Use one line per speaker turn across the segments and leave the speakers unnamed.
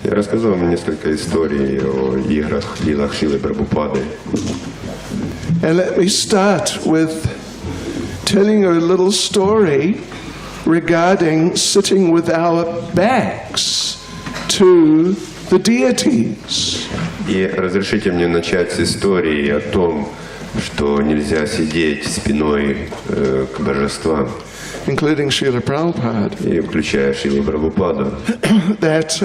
Я рассказал вам несколько историй о играх, лилах Шрилы Прабхупады.
And let me start with telling you a little story regarding sitting with our backs to the deities.
И разрешите мне начать с истории о том, что нельзя сидеть спиной к божествам.
Including Шриле Прабхупаде.
И включая Шрилу Прабхупаду.
That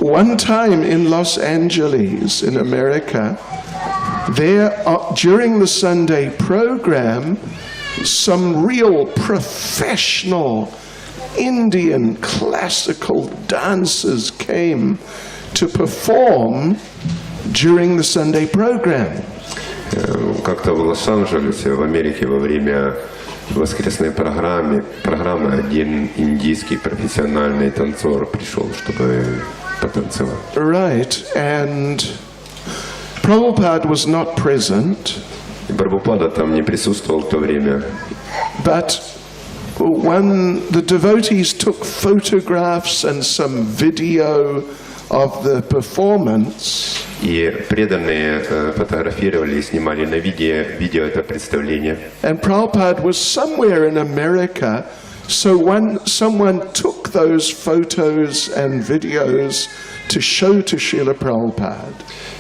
one time in Los Angeles, in America, there during the Sunday program, some real professional Indian classical dancers came to perform during the Sunday program.
Как-то в Лос-Анджелесе, в Америке, во время воскресной программы один индийский профессиональный танцор пришел, чтобы потанцевать.
Right, and Prabhupada was not present.
И Прабхупада там не присутствовал в то время.
But when the devotees took photographs and some video of the performance,
и преданные фотографировали и снимали на видео это представление.
And Prabhupada was somewhere in America, so someone took those photos and videos to show to Srila Prabhupada.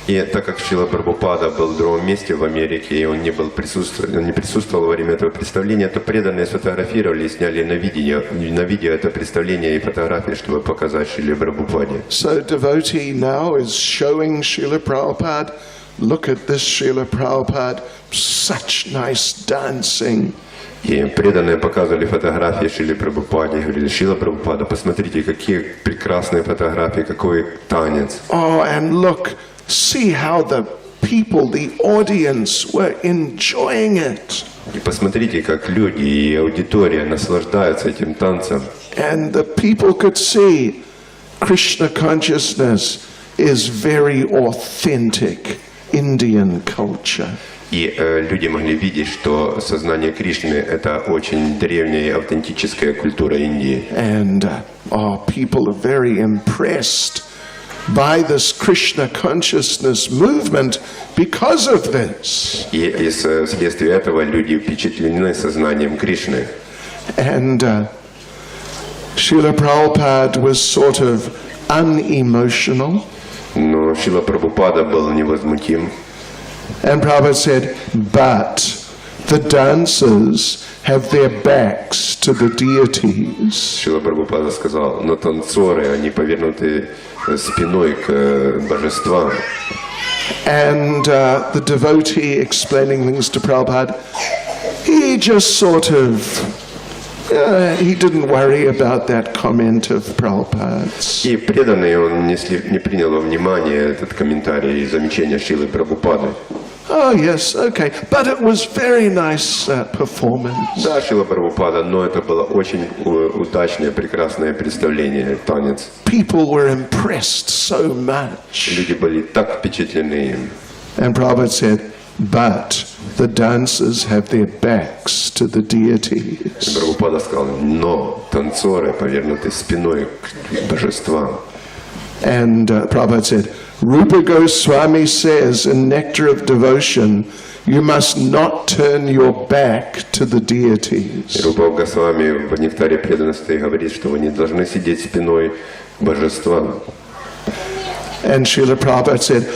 И так как Шрила Прабхупада был в другом месте в Америке, и он не присутствовал во время этого представления, то преданные сфотографировали и сняли на видео это представление и фотографии, чтобы показать Шриле Прабхупаде.
So devotee now is showing Srila Prabhupada, look at this Srila Prabhupada, such nice dancing.
И преданные показывали фотографии Шриле Прабхупаде, говорили: Шрила Прабхупада, посмотрите, какие прекрасные фотографии, какой танец.
Oh, and look, see how the people, the audience, were enjoying it.
И посмотрите, как люди и аудитория наслаждаются этим танцем.
And the people could see Krishna consciousness is very authentic Indian culture.
И люди могли видеть, что сознание Кришны – это очень древняя и автентическая культура Индии.
And people are very impressed by this Krishna consciousness movement because of this.
И вследствие этого люди впечатлены сознанием Кришны.
And Srila Prabhupada was sort of unemotional.
Но Шрила Прабхупада был невозмутим.
And Prabhupada said, but the dancers have their backs to the deities.
Шрила Прабхупада сказал: но танцоры, они повернуты спиной к божествам.
And the devotee explaining things to Prabhupada, he just sort of, he didn't worry about that comment of Prabhupada's.
И преданный он не принял во внимание этот комментарий и замечание Шрилы Прабхупады.
Oh yes, okay, but it was very nice performance.
Да, Шрила Прабхупада, но это было очень удачное, прекрасное представление, танец.
People were impressed so much.
Люди были так впечатлены им.
And Prabhupada said, but the dancers have their backs to the deities.
Прабхупада сказал: но танцоры повернуты спиной к божествам.
And Prabhupada said, Rupa Goswami says in Nectar of Devotion, you must not turn your back to the deities.
Рупа Госвами в Нектаре преданности говорит, что вы не должны сидеть спиной к божествам.
And Srila Prabhupada said,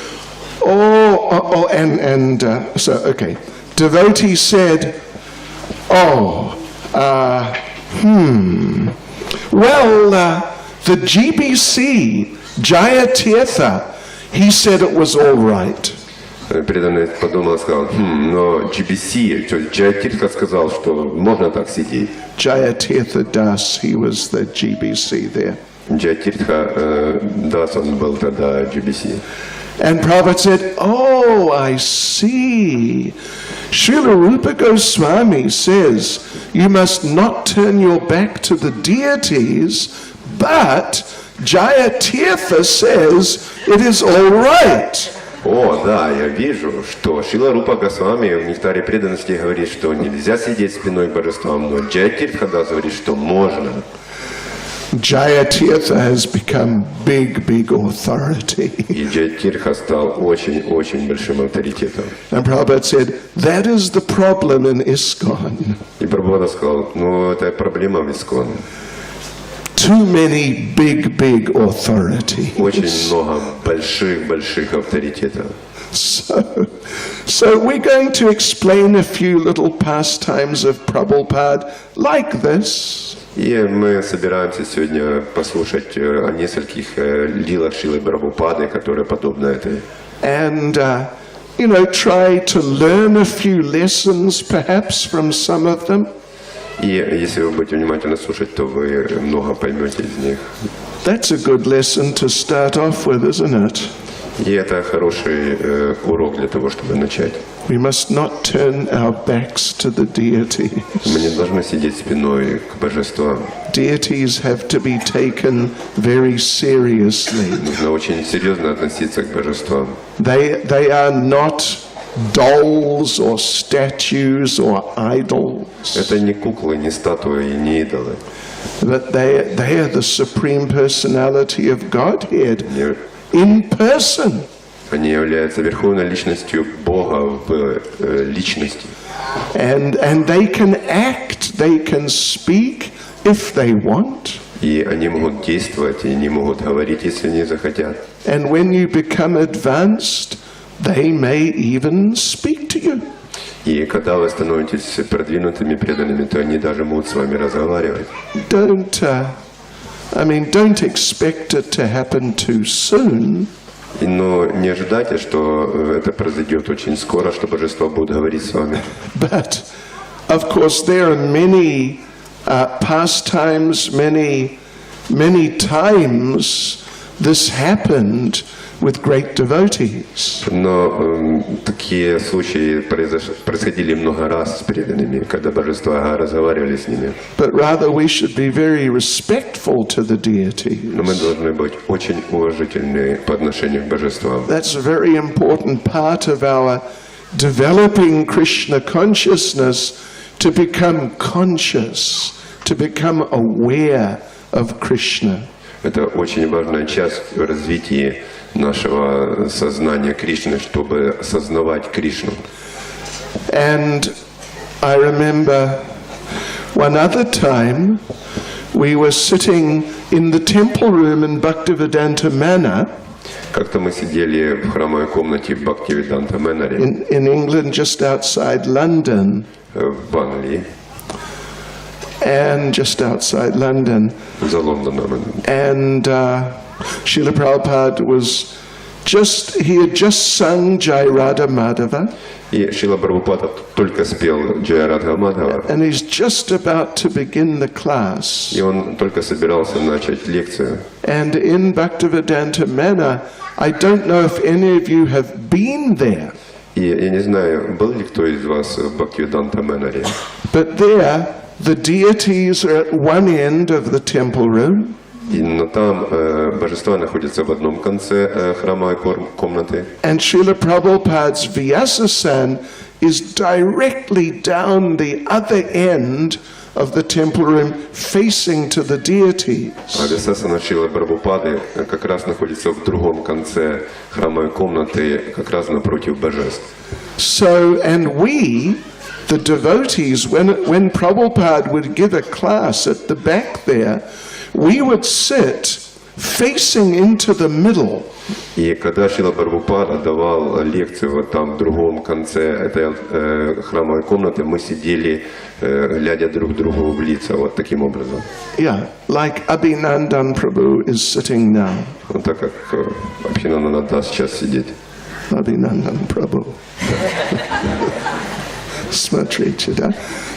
okay. Devotee said, the GBC, Jayatirtha, he said it was all right.
Преданный подумал и сказал: но GBC, Джаятиртха сказал, что можно так сидеть.
Jayatirtha Das, he was the GBC there.
Джаятиртха Das, он был тогда GBC.
And Prabhupada said, I see. Srila Rupa Goswami says, you must not turn your back to the deities, but Jayatirtha says it is all right.
О, да, я вижу, что Шрила Рупа Госвами в Нектаре преданности говорит, что нельзя сидеть спиной к божествам, но Джаятиртха Das говорит, что можно.
Jayatirtha has become big authority.
И Джайатирха стал очень большим авторитетом.
And Prabhupada said, that is the problem in ISKCON.
И Прабхупада сказал, это проблема в Искон.
Too many big authorities.
Очень много больших авторитетов.
So we're going to explain a few little pastimes of Prabhupada like this.
И мы собираемся сегодня послушать о нескольких лилах Шрилы Прабхупады, которые подобны этой.
And, try to learn a few lessons perhaps from some of them.
И если вы будете внимательно слушать, то вы много поймете из них.
That's a good lesson to start off with, isn't it?
И это хороший урок для того, чтобы начать.
We must not turn our backs to the deities.
Мы не должны сидеть спиной к божествам.
Deities have to be taken very seriously.
Нужно очень серьезно относиться к божествам.
They are not dolls or statues or idols.
Это не куклы, не статуи, не идолы.
But they are the supreme personality of Godhead in person.
Они являются верховной личностью Бога в личности.
And they can act, they can speak if they want.
И они могут действовать, и они могут говорить, если они захотят.
And when you become advanced, they may even speak to you.
И когда вы становитесь продвинутыми преданными, то они даже могут с вами разговаривать.
Don't expect it to happen too soon.
Но не ожидайте, что это произойдет очень скоро, что божество будет говорить с вами.
But, of course, there are many pastimes, many times this happened with great devotees.
Но такие случаи происходили много раз с преданными, когда божества разговаривали с ними.
But rather we should be very respectful to the deities.
Но мы должны быть очень уважительны по отношению к божествам.
That's a very important part of our developing Krishna consciousness, to become conscious, to become aware of Krishna.
Это очень важная часть в развитии нашего сознания Кришны, чтобы осознавать Кришну.
And I remember one other time we were sitting in the temple room in Bhaktivedanta Manor.
Как-то мы сидели в храмовой комнате в Бхактивиданта Мэнаре
in England, just outside London.
В Англии.
And just outside London.
За Лондоном.
And Šrila Prabhupada he had just sung Jai Radha Madhava.
И Шрила Прабхупада только спел Джая Радха Мадхава.
And he's just about to begin the class.
И он только собирался начать лекцию.
And in Bhaktivedanta Manor, I don't know if any of you have been there.
И я не знаю, был ли кто из вас в Бхактивиданта Мэнаре.
But there, the deities are at one end of the temple room.
Но там божества находятся в одном конце храмовой комнаты.
And Srila Prabhupada's Vyasasan is directly down the other end of the temple room, facing to the deities.
А Вьясасана Шрилы Прабхупады как раз находится в другом конце храмовой комнаты, как раз напротив божеств.
So, and we, the devotees, when Prabhupada would give a class at the back there, we would sit facing into the middle.
И когда Шрила Прабхупада давал лекцию вот там в другом конце этой храмовой комнаты, мы сидели, глядя друг другу в лица, вот таким образом.
Yeah, like Abhinandan Prabhu is sitting now.
Вот так как Абхинананда сейчас сидит.
Abhinandan Prabhu. Смотрите,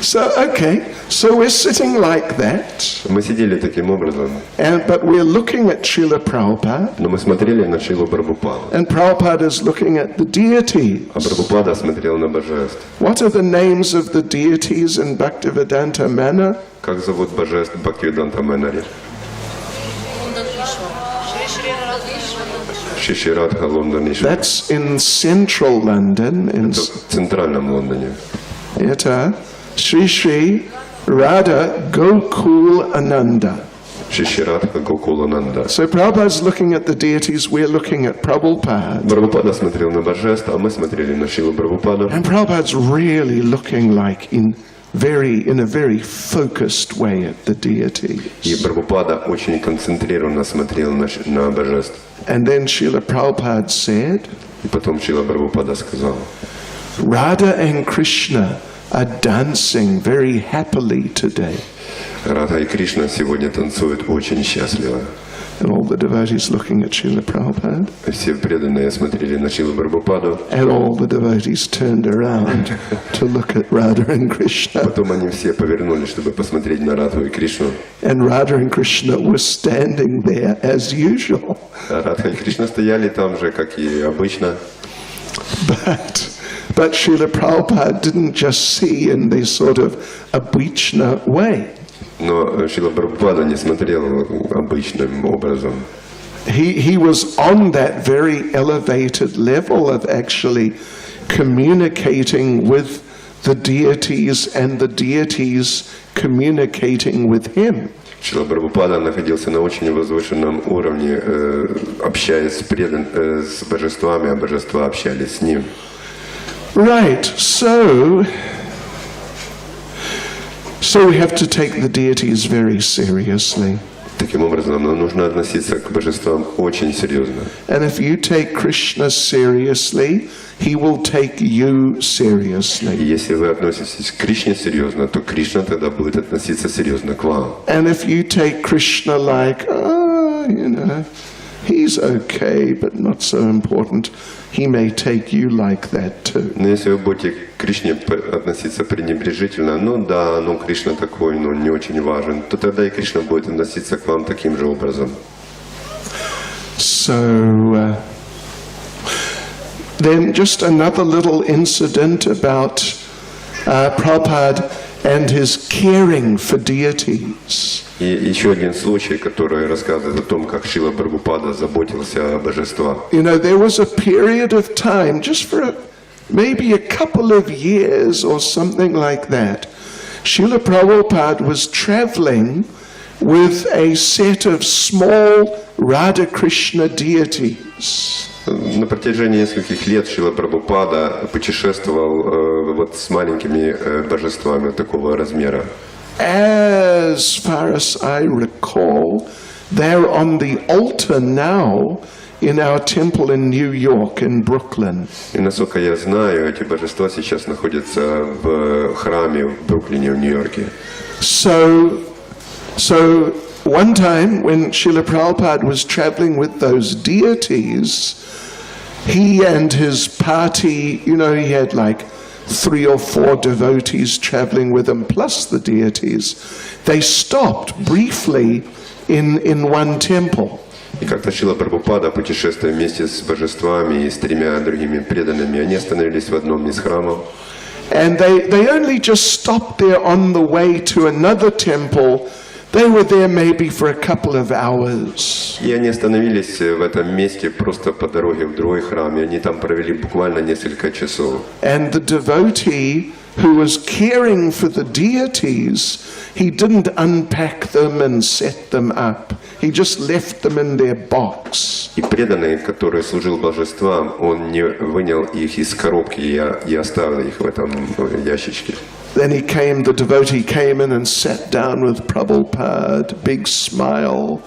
So, okay, so we're sitting like that.
Мы сидели таким образом.
But we're looking at Srila Prabhupada.
Но мы смотрели на Шрилу Прабхупаду.
And Prabhupada is looking at the deities.
А Прабхупада смотрел на божеств.
What are the names of the deities in Bhaktivedanta Manor?
Как зовут божеств в Бхактивиданта Мэнаре? Шиширадха, Лондон, Ишвар.
That's in central London.
В центральном Лондоне.
Это Shri Shri Radha Gokul Ananda.
Шиширадха Гокулананда.
So Prabhupada's looking at the deities, we're looking at Prabhupada.
Прабхупада смотрел на божеств, а мы смотрели на Шрилу Прабхупаду.
And Prabhupada's really looking like in a very focused way at the deities.
И Прабхупада очень концентрированно смотрел на божеств.
And then Srila Prabhupada said,
И потом Шрила Прабхупада сказал:
Radha and Krishna are dancing very happily today.
Радха и Кришна сегодня танцуют очень счастливо.
And all the devotees looking at Srila Prabhupada.
Все преданные смотрели на Шрилу Прабхупаду.
And all the devotees turned around to look at Radha and Krishna.
Потом они все повернулись, чтобы посмотреть на Радху и Кришну.
And Radha and Krishna were standing there as usual.
А Радха и Кришна стояли там же, как и обычно.
But Srila Prabhupada didn't just see in this sort of abhichna way.
Но Шрила Прабхупада не смотрел обычным образом.
He was on that very elevated level of actually communicating with the deities and the deities communicating with him.
Шрила Прабхупада находился на очень возвышенном уровне, общаясь с божествами, а божества общались с ним.
Right, so we have to take the deities very seriously.
Таким образом, нам нужно относиться к божествам очень серьезно.
And if you take Krishna seriously, he will take you
И
seriously.
если вы относитесь к Кришне серьезно, то Кришна тогда будет относиться серьезно к вам.
And if you take Krishna like, he's okay, but not so important, he may take you like that too.
Но если вы будете к Кришне относиться пренебрежительно, Кришна такой, не очень важен, то тогда и Кришна будет относиться к вам таким же образом.
So, then just another little incident about Prabhupada and his caring for deities.
И еще один случай, который рассказывает о том, как Шрила Прабхупада заботился о божествах.
You know, there was a period of time, just for maybe a couple of years or something like that, Srila Prabhupada was traveling with a set of small Radha Krishna deities.
На протяжении нескольких лет Шрила Прабхупада путешествовал с маленькими божествами такого размера.
As far as I recall, they're on the altar now in our temple in New York, in Brooklyn.
И насколько я знаю, эти божества сейчас находятся в храме в Бруклине, в Нью-Йорке.
So one time when Srila Prabhupada was traveling with those deities, he and his party, he had like 3 or 4 devotees traveling with him, plus the deities. They stopped briefly in one temple.
И как-то Шрила Прабхупада, путешествуя вместе с божествами и с 3 другими преданными, они остановились в одном из храмов.
And they only just stopped there on the way to another temple. They were there maybe for a couple of hours.
И они остановились в этом месте просто по дороге в другой храм, и они там провели буквально несколько часов.
And the devotee who was caring for the deities, he didn't unpack them and set them up. He just left them in their box.
И преданный, который служил божествам, он не вынял их из коробки и оставил их в этом ящичке.
Then the devotee came in and sat down with Prabhupada, big smile.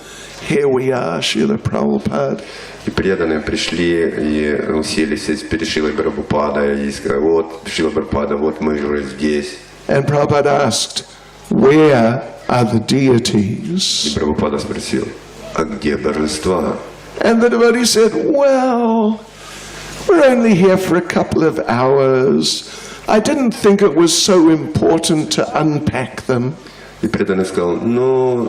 Here we are, Srila Prabhupada.
И преданные пришли и уселись перед Шрилой Прабхупадой и сказали: вот, Шрила Прабхупада, вот мы уже здесь.
And Prabhupada asked, where are the
И
deities?
Прабхупада спросил: а где божества?
And the devotee said, well, we're only here for a couple of hours. I didn't think it was so important to unpack them.
И преданный сказал: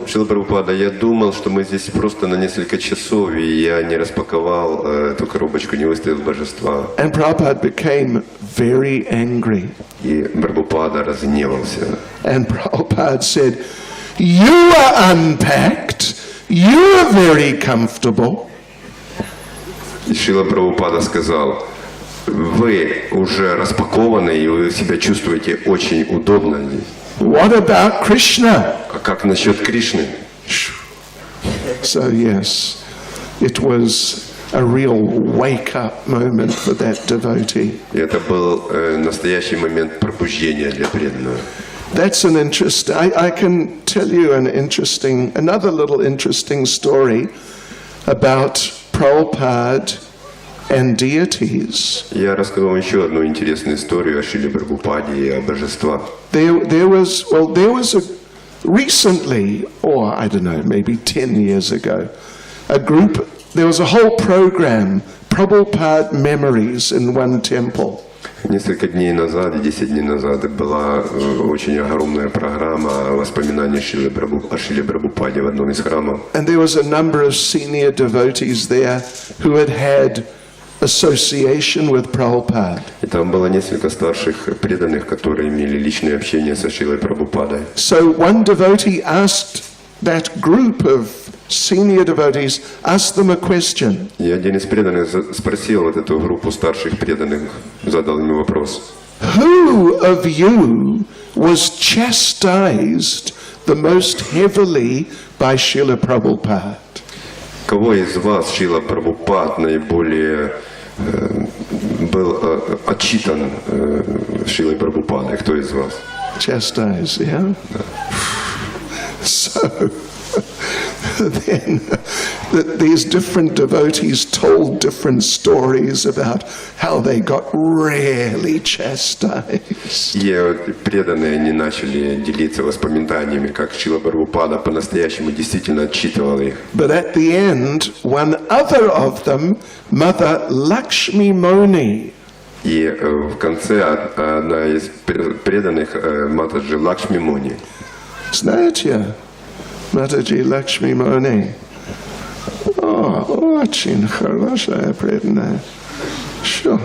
Шрила Прабхупада, я думал, что мы здесь просто на несколько часов, и я не распаковал эту коробочку, не выставил божества.
And Prabhupada became very angry.
И Прабхупада разгневался.
And Prabhupada said, you are unpacked, you are very comfortable.
И Шрила Прабхупада сказал: вы уже распакованы, и вы себя чувствуете очень удобно здесь.
What about Krishna?
А как насчет Кришны?
So yes, it was a real wake-up moment for that devotee.
И это был настоящий момент пробуждения для преданного.
That's an interesting. I can tell you another little interesting story about Prabhupada and deities.
Я рассказал еще одну интересную историю о Шриле Прабхупаде и о божествах.
There was recently, or I don't know, maybe 10 years ago, there was a whole program, Prabhupada Memories in one temple.
Несколько дней назад, 10 дней назад, была очень огромная программа воспоминаний о Шриле Прабхупаде в одном из храмов.
And there was a number of senior devotees there who had association with Prabhupada.
И там было несколько старших преданных, которые имели личное общение со Шрилой Прабхупадой.
So one devotee asked that group of senior devotees, asked them a question.
И один из преданных спросил вот эту группу старших преданных, задал ему вопрос.
Who of you was chastised the most heavily by Srila Prabhupada?
Кого из вас Шрила Прабхупад наиболее был отчитан Шрилой Прабхупадой? Кто из вас?
Chastised, yeah? So then these different devotees told different stories about how they got really chastised.
И преданные они начали делиться воспоминаниями, как Шрила Прабхупада по-настоящему действительно отчитывал их.
But at the end, one other of them, Mother Lakshmi Moni,
И в конце одна из преданных, Матаджи Лакшми Муни.
знаете, Mataji Lakshmi Moni. Очень хорошая преданная. Sure.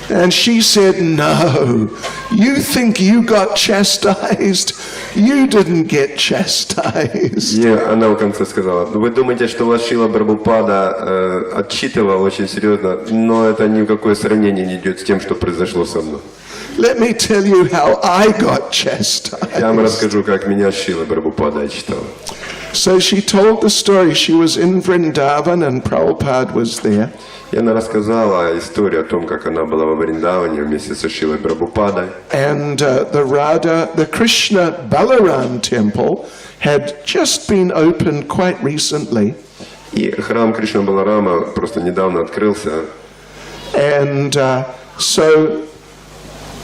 And she said, no, you think you got chastised? You didn't get chastised.
И она в конце сказала, вы думаете, что вас Шрила Прабхупада отчитывал очень серьезно, но это ни в какое сравнение не идет с тем, что произошло со мной.
Let me tell you how I got chastised.
Я вам расскажу, как меня Шрила Прабхупада отчитал.
So she told the story. She was in Vrindavan and Prabhupada was there.
И она рассказала историю о том, как она была во Вриндаване вместе со Шрилой Прабхупадой.
And the Krishna Balaram temple had just been opened quite recently.
И храм Кришна Баларама просто недавно открылся.
And so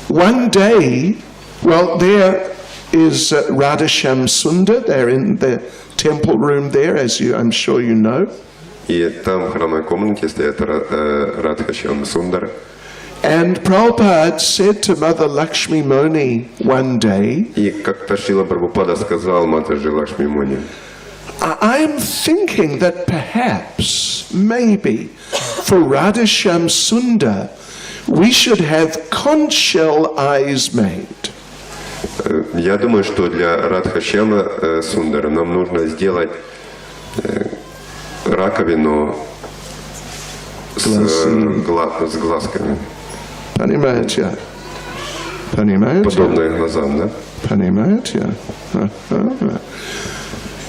one day, well, there is Radhasham Sundar. They're in the temple room there, as I'm sure you know.
И там в храмовой комнате стоит Радхашам Сундар.
And Prabhupada said to Mother Lakshmi Moni one day,
И как-то Шрила Прабхупада сказал Матаджи Лакшми Муни,
I'm thinking that perhaps, maybe, for Radhasham Sundar, we should have conch shell eyes made.
я думаю, что для Радхашама Сундара нам нужно сделать раковину с глазками.
Понимаете? Понимаете?
Подобные глазам, да?
Понимаете?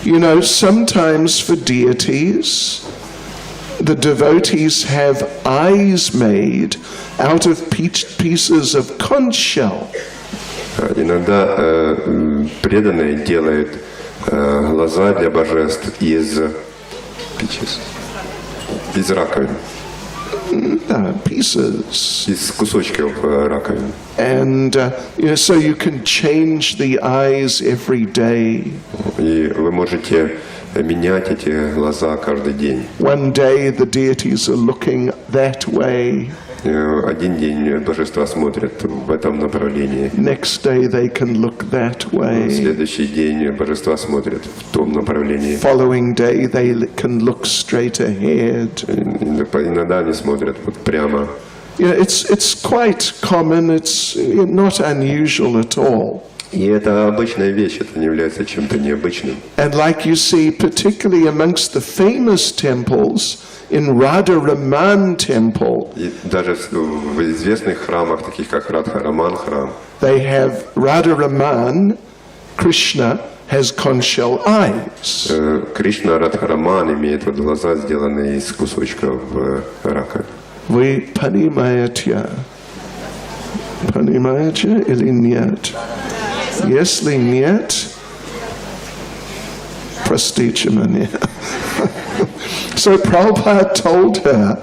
You know, sometimes for deities, the devotees have eyes made out of pieces of conch shell.
Иногда преданные делают глаза для божеств из раковин.
Pieces.
Из кусочков раковин.
And so you can change the eyes every day.
И вы можете менять эти глаза каждый день.
One day the deities are looking that way.
Один день божества смотрят в этом направлении.
Next day they can look that way.
Следующий день божества смотрят в том направлении.
Following day they can look straight ahead.
Иногда они смотрят вот прямо.
It's quite common. It's not unusual at all.
И это обычная вещь, это не является чем-то необычным.
And like you see, particularly amongst the famous temples, in Radha-Raman temple,
И даже в известных храмах, таких как Радха-Раман храм,
they have Radha-Raman, Krishna, has conch shell eyes.
Кришна Радхараман имеет вот глаза, сделанные из кусочков рака.
Вы понимаете? Понимаете или нет? Если нет, простите меня. So Prabhupada told her,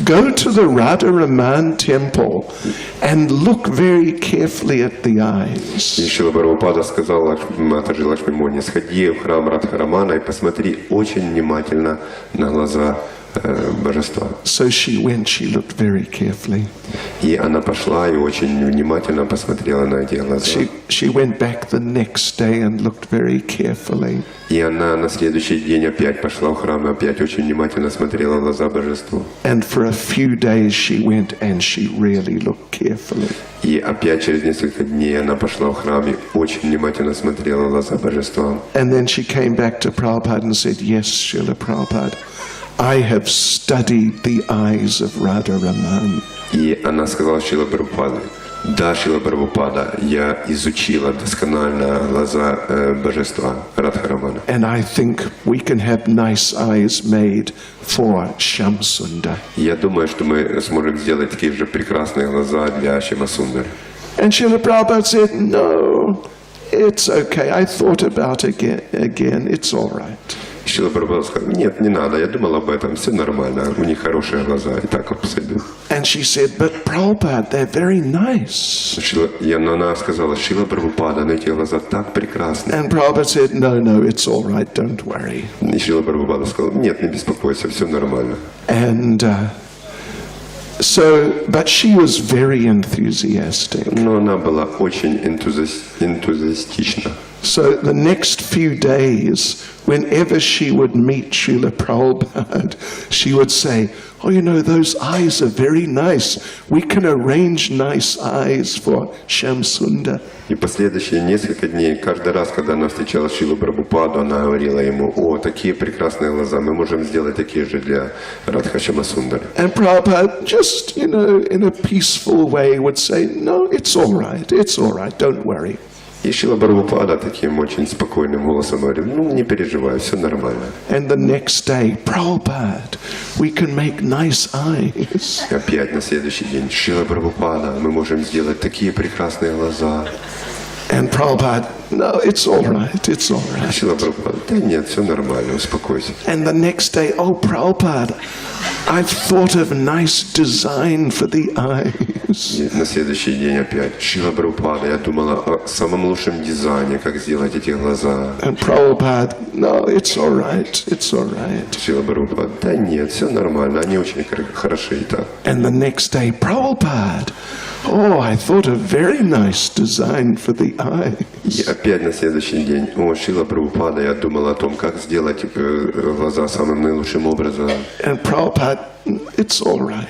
go to the Radharaman temple and look very carefully at the eyes.
И Шрила Прабхупада сказал Матаджи Лакшмимони, сходи в храм Радхарамана и посмотри очень внимательно на глаза божества.
So she went, she looked very carefully.
И она пошла и очень внимательно посмотрела на эти глаза.
She went back the next day and looked very carefully.
И она на следующий день опять пошла в храм и опять очень внимательно смотрела в глаза божеству.
And for a few days she went and she really looked carefully.
И опять через несколько дней она пошла в храм и очень внимательно смотрела в глаза божества.
And then she came back to Prabhupada and said, yes, Srila Prabhupada, I have studied the eyes of Radharaman.
И она сказала Шриле Прабхупаде, да, Шрила Прабхупада, я изучила досконально глаза божества Радхарамана.
And I think we can have nice eyes made for Shamsundar.
Я думаю, что мы сможем сделать такие же прекрасные глаза для Шьямасундар.
And Srila Prabhupada said, no, it's okay. I thought about it again. It's all right.
Шрила Прабхупада сказал, нет, не надо, я думал об этом, все нормально, у них хорошие глаза, и так абсолютно.
And she said, but Prabhupada, they're very nice.
Она сказала, Шрила Прабхупада, но эти глаза так прекрасны.
And Prabhupada said, no, it's all right, don't worry.
И Шрила Прабхупада сказал, нет, не беспокойся, все нормально.
And but she was very enthusiastic.
Но она была очень энтузиастична.
So the next few days, whenever she would meet Srila Prabhupada, she would say, oh, you know, those eyes are very nice. We can arrange nice eyes for Shamsundar.
И последующие несколько дней, каждый раз, когда она встречала Шрилу Прабхупаду, она говорила ему, о, такие прекрасные глаза, мы можем сделать такие же для Радха Шьямасундара.
And Prabhupada just, in a peaceful way would say, no, it's all right, don't worry.
И Шрила Прабхупада таким очень спокойным голосом говорит, ну, не переживай, все нормально.
And the next day, Prabhupada, we can make nice eyes.
И опять на следующий день, Шрила Прабхупада, мы можем сделать такие прекрасные глаза.
And Prabhupada, no, it's all right.
Шрила Прабхупада, да нет, все нормально, успокойся.
And the next day, oh, Prabhupada, I've thought of a nice design for the eyes.
И на следующий день опять, Шрила Прабхупада, я думала о самом лучшем дизайне, как сделать эти глаза.
And Prabhupada, no, it's all right.
Шрила Прабхупада, да нет, все нормально, они очень хороши и так.
And the next day, Prabhupada, oh, I thought a very nice design for the eyes.
И опять на следующий день, о, Шрила Прабхупада, я думала о том, как сделать глаза самым наилучшим образом.
And Prabhupada, it's all right.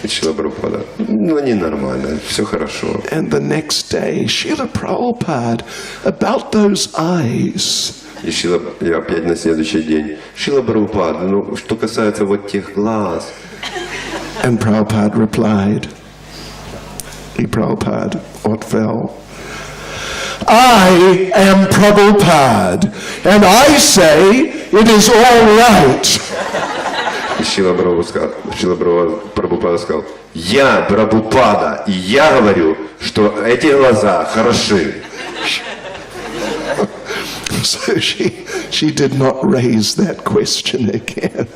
И Шрила Прабхупада, ну, не нормально, все хорошо.
And the next day, Srila Prabhupada, about those eyes.
И опять на следующий день, Шрила Прабхупада, ну, что касается вот тех глаз.
And Prabhupada replied, Prabhupada, what fell? I am Prabhupada, and I say it is all right.
И Шрила Прабхупада сказал, я Прабхупада, и я говорю, что эти глаза хороши.
So she did not raise that question again.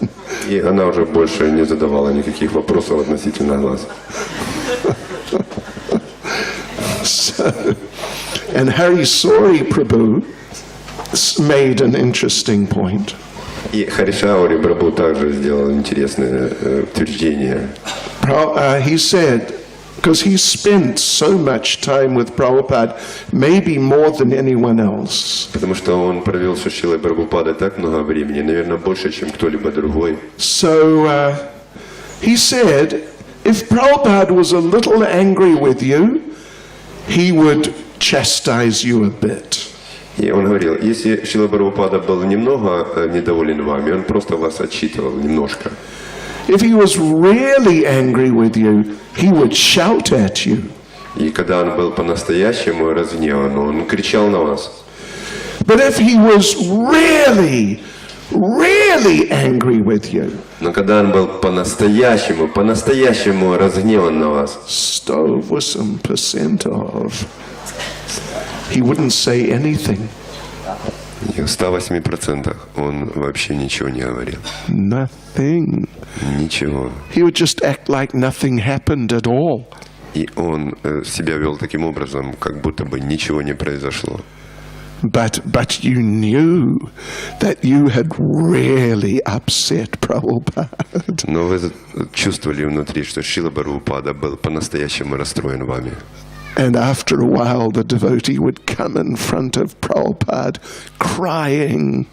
И она уже больше не задавала никаких вопросов относительно глаз.
And Harisori Prabhu made an interesting point.
И Харишаури Прабху также сделал интересное утверждение.
He said, because he spent so much time with Prabhupada, maybe more than anyone else.
Потому что он провел с Шрилой Прабхупадой так много времени, наверное, больше, чем кто-либо другой.
So he said, if Prabhupada was a little angry with you, he would chastise you a bit.
И он говорил, если Шрила Прабхупада был немного недоволен вами, он просто вас отчитывал немножко.
If he was really angry with you, he would shout at you.
И когда он был по-настоящему разгневан, он кричал на вас.
But if he was really angry with you,
Но когда он был по-настоящему разгневан на вас,
108% of, he wouldn't say anything.
и в 108% он вообще ничего не говорил.
Nothing.
Ничего.
He would just act like nothing happened at all.
И он себя вел таким образом, как будто бы ничего не произошло.
But you knew that you had really upset Prabhupada.
Но вы чувствовали внутри, что Шрила Прабхупада был по-настоящему расстроен вами.
And after a while, the devotee would come in front of Prabhupada crying.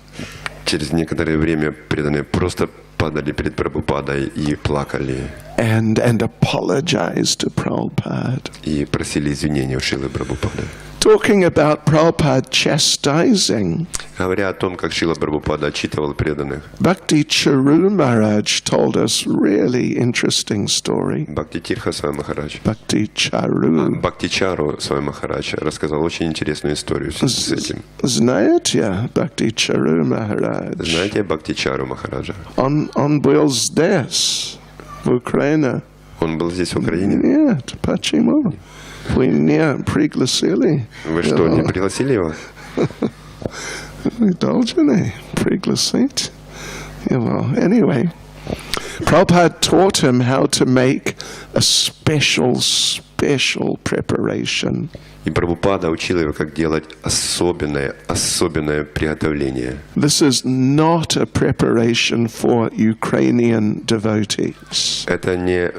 Через некоторое время преданные просто падали перед Прабхупадой и плакали.
And apologized to Prabhupada.
И просили извинения у Шрилы Прабхупады.
Talking about Prabhupada chastising.
Говоря о том, как Шрила Прабхупада отчитывал преданных,
Bhakti Charu Maharaj told us really interesting story.
Бхакти Тирха Свами Махарадж,
Bhakti Charu.
Бхакти Чару Свами Махарадж рассказал очень интересную историю с этим.
Знаете Bhakti Charu Maharaj?
Знаете Бхакти Чару Махараджа?
Он был здесь, в Украине.
Он был здесь, в Украине?
Нет, почему? Вы не пригласили.
Вы что, не пригласили его?
Вы должны пригласить его. Anyway, Prabhupada taught him how to make a special preparation.
И Прабхупада учил его, как делать особенное приготовление.
This is not a preparation for Ukrainian devotees.
Это не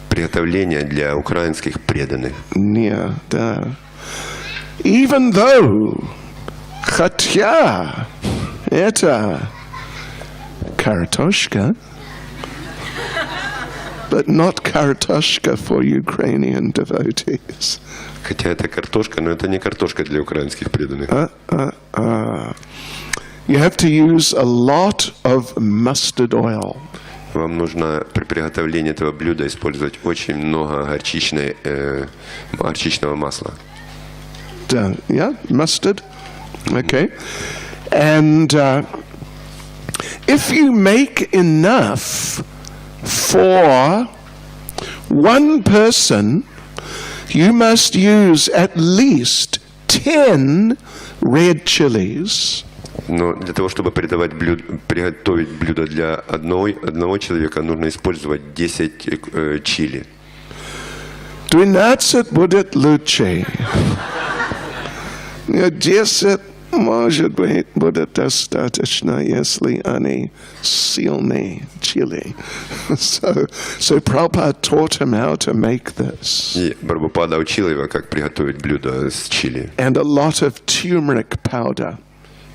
приготовление для украинских преданных.
Не, да. Even though, хотя это картошка, but not картошка for Ukrainian devotees.
Хотя это картошка, но это не картошка для украинских преданных.
You have to use a lot of mustard oil.
Вам нужно при приготовлении этого блюда использовать очень много горчичного масла.
Yeah, mustard. Okay. And if you make enough for one person, you must use at least 10 red chilies.
Но для того, чтобы приготовить блюдо для одного человека, нужно использовать 10 чили.
12 будет лучше. 10, может быть, будет достаточно, если они сильные чили. So Prabhupada taught him how to make this.
И Прабхупада учил его, как приготовить блюдо с чили.
And a lot of turmeric powder.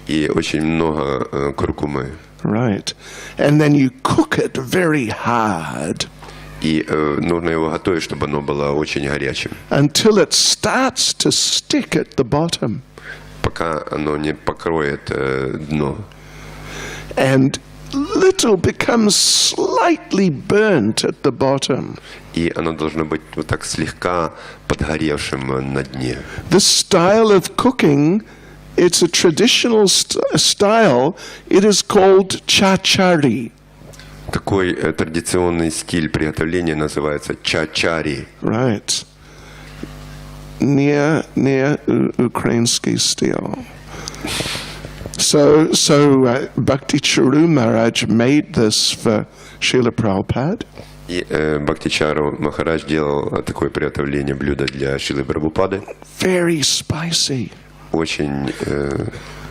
И очень много куркумы.
Right. And then you cook it very hard.
И нужно его готовить, чтобы оно было очень горячим.
Until it starts to stick at the bottom.
Пока оно не покроет дно.
And little becomes slightly burnt at the bottom.
И оно должно быть вот так слегка подгоревшим на дне.
The style of cooking, it's a traditional style. It is called chachari.
Такой традиционный стиль приготовления называется чачари.
Right. Не украинский стиль. So Bhakti Charu Maharaj made this for Srila Prabhupada.
И Бхакти Чару Махарадж делал такое приготовление блюда для Шрилы Прабхупады.
Very spicy.
Очень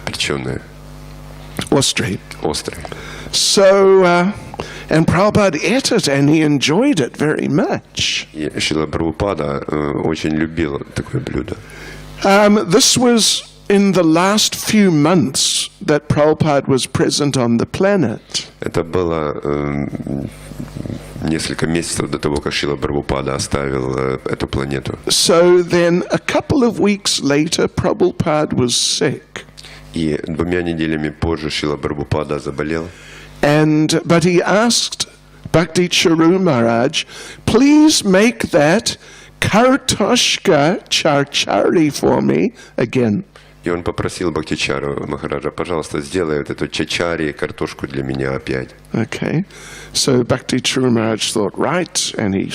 перченое.
Острый. So, and Prabhupada ate it and he enjoyed it very much.
И Шрила Прабхупада очень любил такое блюдо.
This was in the last few months that Prabhupada was present on the planet.
Это было несколько месяцев до того, как Шрила Прабхупада оставил эту планету.
So then a couple of weeks later, Prabhupada was sick.
И 2 неделями позже Шрила Прабхупада заболел.
But he asked Bhakti Charu Maharaj, please make that kartoshka charchari for me again.
И он попросил Бхактичару Махараджа, пожалуйста, сделай вот эту чачари, картошку для меня опять.
Okay. So Bhakti Churu Maharaj thought, right, and he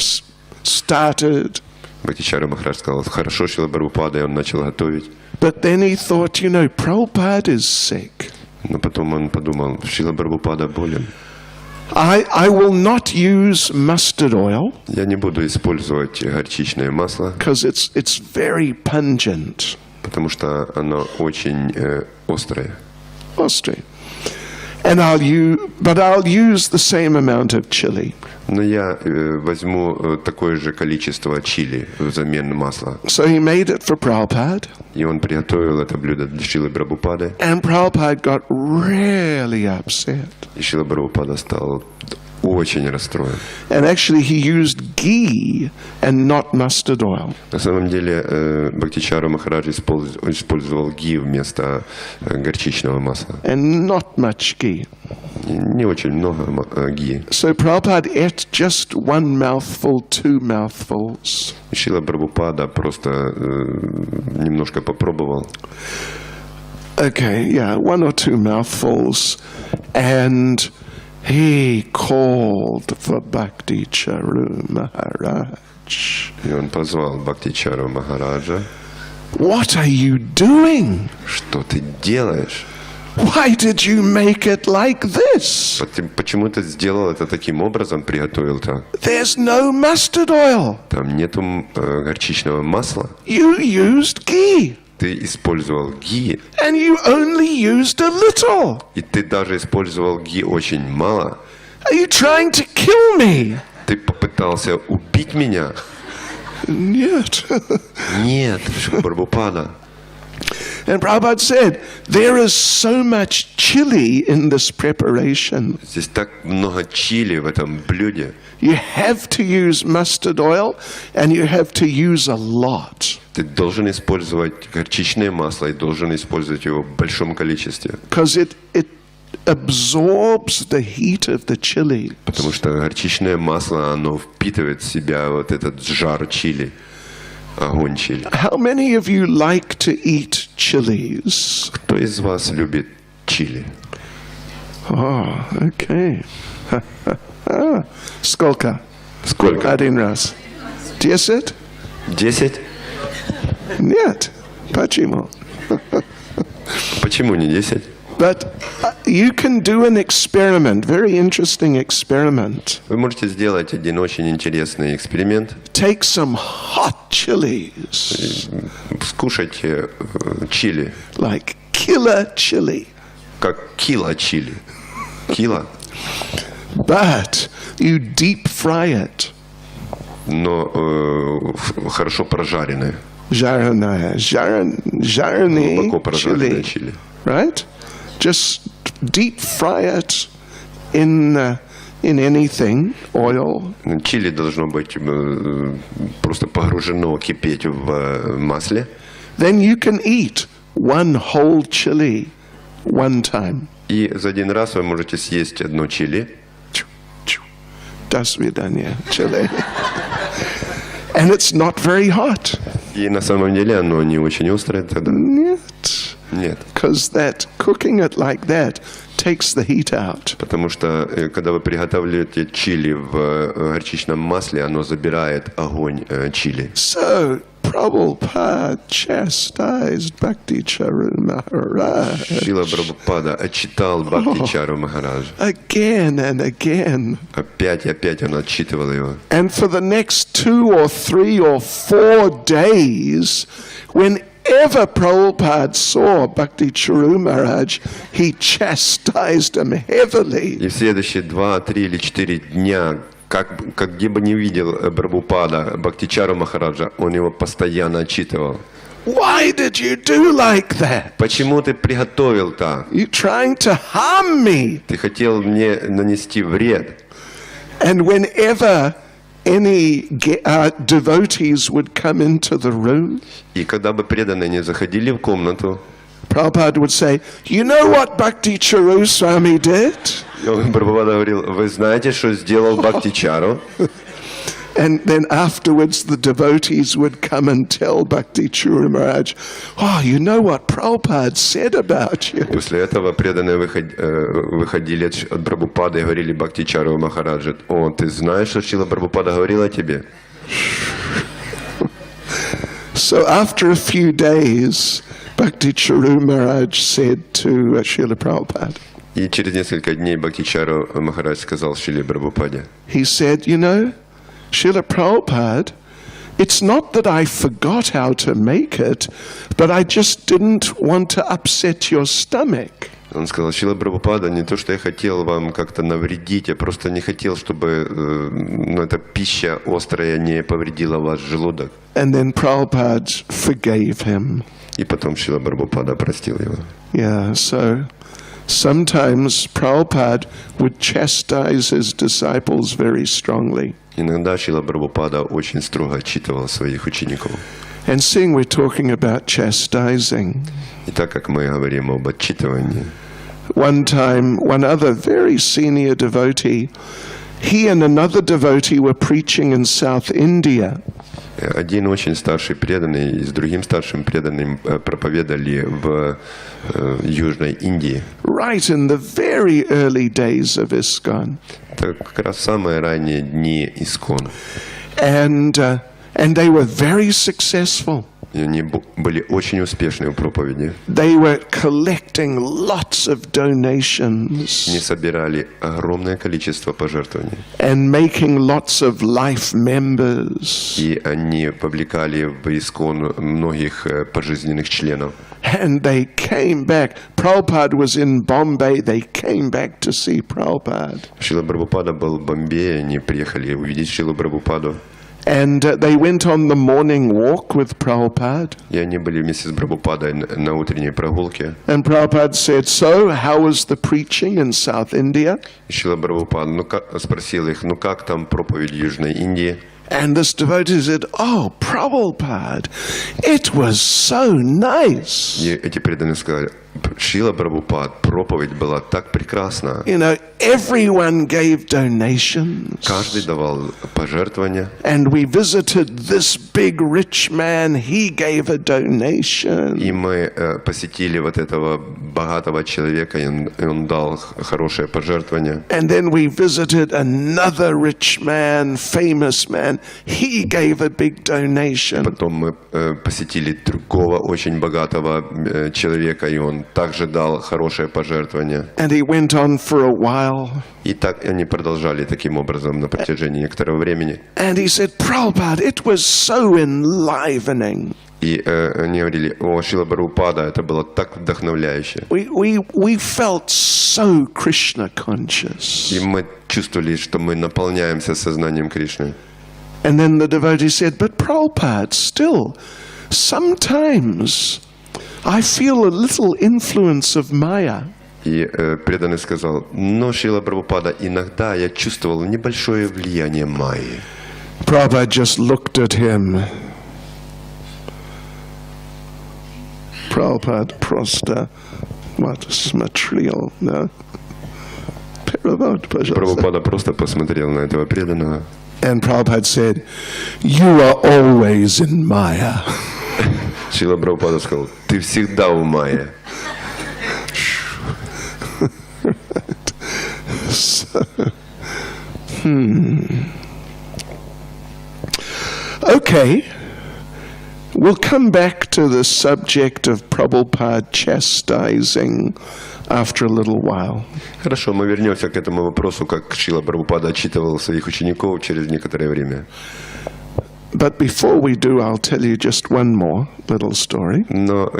started.
Бхактичара Махарадж сказал, хорошо, Шрила Прабхупада, и он начал готовить.
But then he thought, Prabhupada is sick.
Но потом он подумал, Шрила Прабхупада болен.
I will not use mustard oil
Я не буду использовать горчичное масло,
because it's very pungent.
потому что оно очень острое.
Mustard. But I'll use the same amount of chili.
Но я возьму такое же количество чили взамен масла.
So he made it for Prabhupada.
И он приготовил это блюдо для Шрилы Прабхупады.
And Prabhupada got really upset.
И Шрила Прабхупада стал очень расстроен.
And actually he used ghee and not mustard oil.
На самом деле Бхактичара Махарадж использовал ги вместо горчичного масла.
And not much ghee.
Не очень много ги.
So Prabhupada ate just one mouthful, 2 mouthfuls.
Шрила Прабхупада просто немножко попробовал.
Okay, yeah, 1 or 2 mouthfuls. And he called for Bhakti Charu Maharaj.
И он позвал Бхактичару Махараджа.
What are you doing?
Что ты делаешь?
Why did you make it like this?
Почему ты сделал это таким образом, приготовил так?
There's no mustard oil.
Там нету горчичного масла.
You used ghee.
Ты использовал ги,
And you only used a little.
и ты даже использовал ги очень мало.
Are you trying to kill me?
Ты попытался убить меня?
Нет.
Нет, Шрила Прабхупада.
And Prabhupada said, there is so much chili in this preparation.
Здесь так много чили в этом блюде.
You have to use mustard oil, and you have to use a lot.
Ты должен использовать горчичное масло и должен использовать его в большом количестве.
Because it absorbs the heat of the chili.
Потому что горчичное масло, оно впитывает в себя вот этот жар чили, огонь чили.
How many of you like to eat chilies?
Кто из вас любит чили?
Oh, okay. Сколько?
Сколько?
Один раз. 10?
10?
Нет. Почему?
Почему не 10?
But you can do an experiment, very interesting experiment.
Вы можете сделать один очень интересный эксперимент.
Take some hot chilies,
Скушайте чили,
like killer chili,
как кило чили. Кило?
but you deep fry it.
Но хорошо прожаренное.
Жареное
Глубоко прожаренное
chili,
чили.
right? Just deep fry it in anything, oil.
Чили должно быть просто погружено, кипеть в масле.
Then you can eat one whole chili one time.
И за один раз вы можете съесть одно чили.
До свидания, chili. And it's not very hot.
И на самом деле оно не очень острое тогда.
Нет.
Нет.
Because that cooking it like that takes the heat out.
Потому что когда вы приготавливаете чили в горчичном масле, оно забирает огонь чили.
So Prabhupada chastised Bhakti Charu Maharaj
Шрила Прабхупада отчитал Бхактичару Махараджа.
again and again.
Опять и опять он отчитывал его.
And for the next 2 or 3 or 4 days, whenever Prabhupada saw Bhakti Charu Maharaj, he chastised him heavily.
И в следующие 2, 3 или 4 дня, где бы не видел Прабхупада Бхактичару Махараджа, он его постоянно отчитывал.
Why did you do like that?
Почему ты приготовил так?
You're trying to harm me.
Ты хотел мне нанести вред.
And whenever any devotees would come into the room,
И когда бы преданные не заходили в комнату,
Prabhupada would say, you know what Bhakti Charu Swami did?
Прабхупада говорил, вы знаете, что сделал Бхактичару?
And then afterwards the devotees would come and tell Bhakti Chura Maharaj, oh, you know what Prabhupada said about you.
После этого преданные выходили от Прабхупады и говорили Бхакти Чару Махараджа: «О, ты знаешь, что Шрила Прабхупада говорил о тебе?»
So after a few days, Bhakti Chura Maharaj said to Srila Prabhupada,
И через несколько дней Бхакти Чару Махарадж сказал Шриле Прабхупаде:
he said, you know, Srila Prabhupada, it's not that I forgot how to make it, but I just didn't want to upset your stomach.
Он сказал: Шрила Прабхупада, не то, что я хотел вам как-то навредить, я просто не хотел, чтобы эта пища острая не повредила ваш желудок.
And then Prabhupada forgave him.
И потом Шрила Прабхупада простил его.
Yeah, so sometimes Prabhupada would chastise his disciples very strongly.
Иногда Шрила Прабхупада очень строго отчитывал своих учеников.
And seeing we're talking about chastising,
И так как мы говорим об отчитывании,
one time, one other very senior devotee, he and another devotee were preaching in South India.
один очень старший преданный и с другим старшим преданным проповедовали в Южной Индии.
Right in the very early days of ISKCON.
Это как раз самые ранние дни Искона.
And they were very successful.
И они были очень успешны в проповеди.
They were collecting lots of donations.
Они собирали огромное количество пожертвований.
And making lots of life members.
И они повлекали в Искон многих пожизненных членов.
And they came back. Prabhupada was in Bombay. They came back to see Prabhupada.
Шрила Прабхупада был в Бомбее, они приехали увидеть Шрилу Прабхупаду.
And they went on the morning walk with Prabhupada.
И они были вместе с Прабхупадой на утренней прогулке.
And Prabhupada said, so, how was the preaching in South India?
И Шрила Прабхупада спросил их: как там проповедь в Южной Индии?
And this devotee said, oh, Prabhupada, it was so nice.
И эти преданные сказали: Шрила Прабхупад, проповедь была так прекрасна.
You know, everyone gave donations.
Каждый давал пожертвования.
And we visited this big rich man. He gave a donation.
И мы посетили вот этого богатого человека, и он дал хорошее пожертвование.
And then we visited another rich man, famous man. He gave a big donation.
Потом мы посетили другого очень богатого человека, и он также дал хорошее пожертвование.
And he went on for a while.
И так они продолжали таким образом на протяжении некоторого времени.
And he said, Prabhupada, it was so enlivening.
И они говорили: о, Шрила Прабхупада, это было так вдохновляюще.
We felt so Krishna conscious.
И мы чувствовали, что мы наполняемся сознанием Кришны.
And then the devotee said, but Prabhupada, still, sometimes I feel a little influence of Maya.
И преданный сказал: но, Шрила Прабхупада, иногда я чувствовал небольшое влияние Майи.
Prabhupada just looked at him. Prabhupada просто смотрел, да? Перевод, пожалуйста.
Прабхупада просто посмотрел на этого преданного.
And Prabhupada said, you are always in Maya.
Шрила Прабхупада сказал: ты всегда в Майе.
So, Okay, we'll come back to the subject of Prabhupada chastising after a little while.
Хорошо, мы вернемся к этому вопросу, как Шрила Прабхупада отчитывал своих учеников через некоторое время.
But before we do, I'll tell you just one more little story.
Но